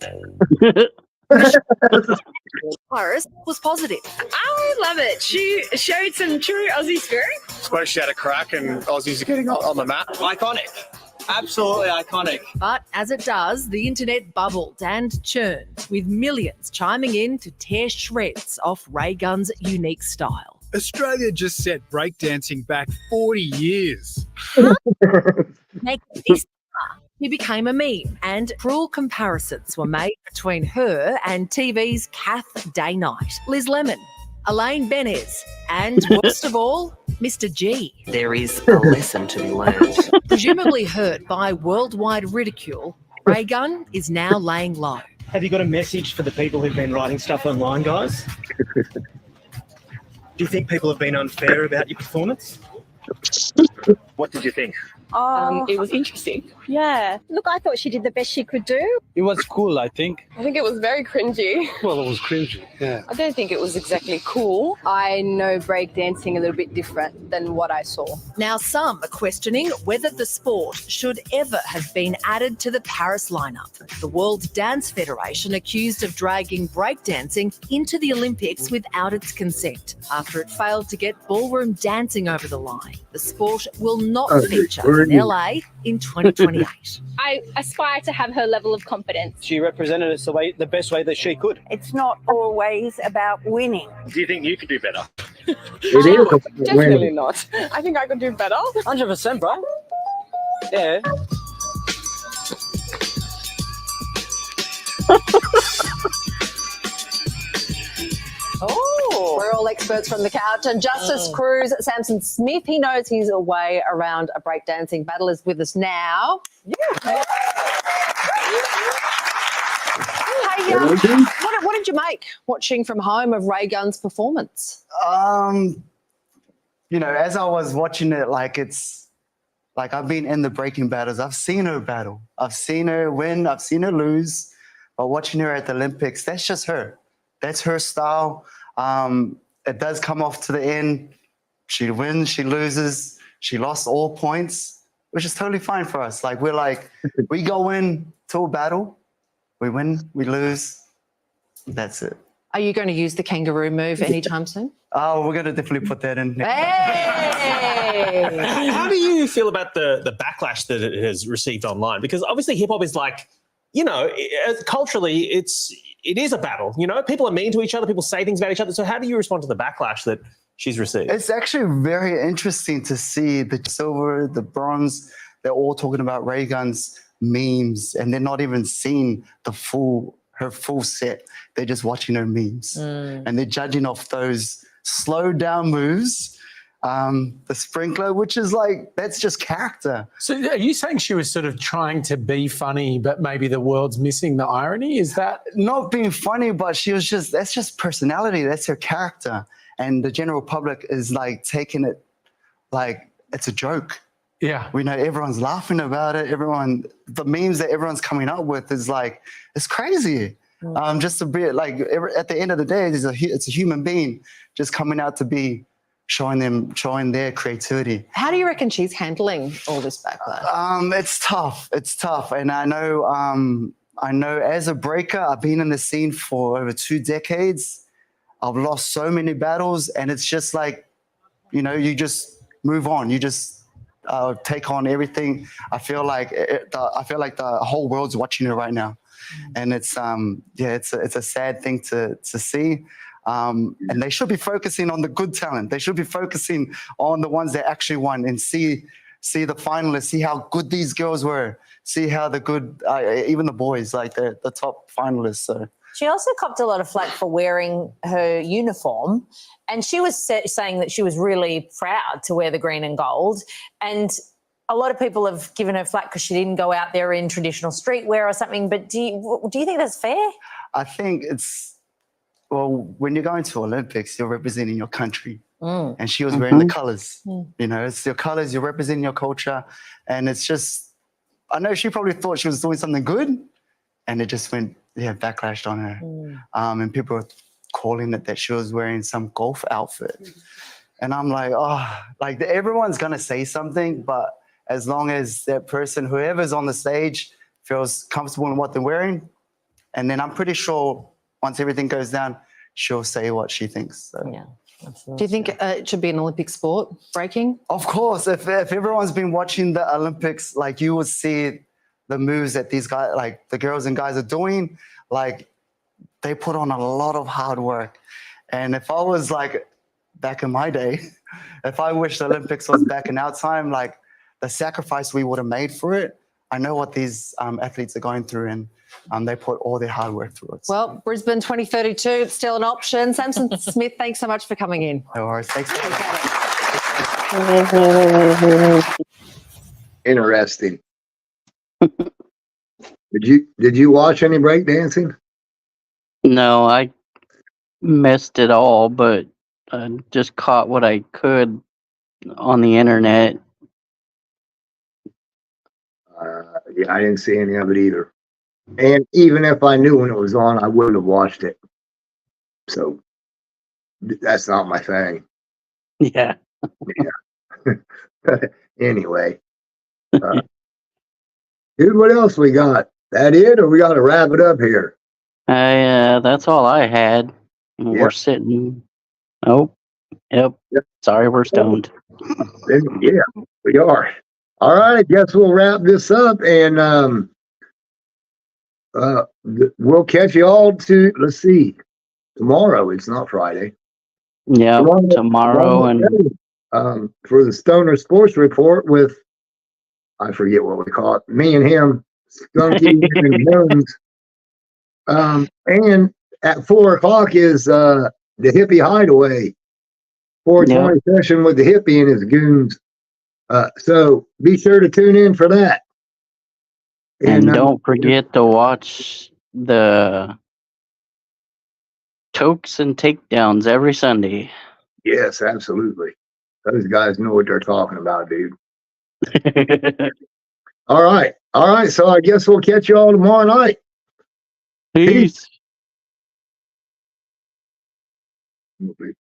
Iris was positive. I love it. She showed some true Aussie spirit. Suppose she had a crack and Aussies are getting on the map. Iconic. Absolutely iconic. But as it does, the internet bubbled and churned, with millions chiming in to tear shreds off Ray Gunn's unique style. Australia just set breakdancing back 40 years. Make this he became a meme, and cruel comparisons were made between her and TV's Kath Day-Night, Liz Lemon, Elaine Benez, and worst of all, Mr. G. There is a lesson to be learned. Presumably hurt by worldwide ridicule, Ray Gunn is now laying low. Have you got a message for the people who've been writing stuff online, guys? Do you think people have been unfair about your performance? What did you think? It was interesting. Yeah. Look, I thought she did the best she could do. It was cool, I think. I think it was very cringy. Well, it was cringy, yeah. I don't think it was exactly cool. I know breakdancing a little bit different than what I saw. Now some are questioning whether the sport should ever have been added to the Paris lineup. The World Dance Federation accused of dragging breakdancing into the Olympics without its consent after it failed to get ballroom dancing over the line. The sport will not feature in LA in 2028. I aspire to have her level of confidence. She represented us the best way that she could. It's not always about winning. Do you think you could do better? Definitely not. I think I could do better. 100%, bro. Yeah. Oh, we're all experts from the couch. And Justice Cruz, Samson Smith, he knows his way around a breakdancing battle, is with us now. Hey, what did you make watching from home of Ray Gunn's performance? You know, as I was watching it, it's like I've been in the breaking battles. I've seen her battle. I've seen her win. I've seen her lose. But watching her at the Olympics, that's just her. That's her style. It does come off to the end. She wins, she loses. She lost all points, which is totally fine for us. We go in to a battle. We win, we lose. That's it. Are you going to use the kangaroo move anytime soon? Oh, we're going to definitely put that in. Hey! How do you feel about the backlash that it has received online? Because obviously hip hop is culturally, it is a battle. You know, people are mean to each other. People say things about each other. So how do you respond to the backlash that she's received? It's actually very interesting to see the silver, the bronze. They're all talking about Ray Gunn's memes, and they're not even seeing her full set. They're just watching her memes, and they're judging off those slow down moves. The sprinkler, which is that's just character. So are you saying she was sort of trying to be funny, but maybe the world's missing the irony? Is that not being funny, but that's just personality. That's her character. And the general public is taking it like it's a joke. Yeah. We know everyone's laughing about it. The memes that everyone's coming up with is it's crazy. Just to be at the end of the day, it's a human being just coming out to be showing their creativity. How do you reckon she's handling all this backlash? It's tough. And I know as a breaker, I've been in the scene for over 2 decades. I've lost so many battles, and it's just you know, you just move on. You just take on everything. I feel like the whole world's watching it right now, and it's a sad thing to see. And they should be focusing on the good talent. They should be focusing on the ones that actually won and see the finalists, see how good these girls were, see how the good, even the boys, like the top finalists. So She also copped a lot of flack for wearing her uniform, and she was saying that she was really proud to wear the green and gold. And a lot of people have given her flack because she didn't go out there in traditional streetwear or something. But do you think that's fair? I think well, when you're going to Olympics, you're representing your country. And she was wearing the colors. You know, it's your colors, you're representing your culture. And it's just, I know she probably thought she was doing something good, and it just went, backlashed on her. And people were calling it that she was wearing some golf outfit. And I'm like, like everyone's going to say something, but as long as that person, whoever's on the stage, feels comfortable in what they're wearing, and then I'm pretty sure once everything goes down, she'll say what she thinks. So. Yeah. Do you think it should be an Olympic sport, breaking? Of course. If everyone's been watching the Olympics, like you would see the moves that these guys, like the girls and guys are doing, like they put on a lot of hard work. And if I was like back in my day, if I wish the Olympics was back in our time, like the sacrifice we would have made for it, I know what these athletes are going through, and they put all their hard work through it. Well, Brisbane 2032, it's still an option. Samson Smith, thanks so much for coming in. No worries. Thanks. Interesting. Did you watch any breakdancing? No, I missed it all, but I just caught what I could on the internet. Yeah, I didn't see any of it either. And even if I knew when it was on, I wouldn't have watched it. So that's not my thing. Yeah. Anyway. Dude, what else we got? That it, or we got to wrap it up here? That's all I had. We're sitting. Oh, yep. Sorry, we're stoned. Yeah, we are. All right, I guess we'll wrap this up, and we'll catch you all let's see, tomorrow. It's not Friday. Yeah, tomorrow and for the Stoner Sports Report with, I forget what we call it, me and him, Skunky and Jones. And at 4:00 is the Hippie Hideaway, 420 session with the Hippie and his goons. So be sure to tune in for that. And don't forget to watch the chokes and takedowns every Sunday. Yes, absolutely. Those guys know what they're talking about, dude. All right. So I guess we'll catch you all tomorrow night. Peace. Peace.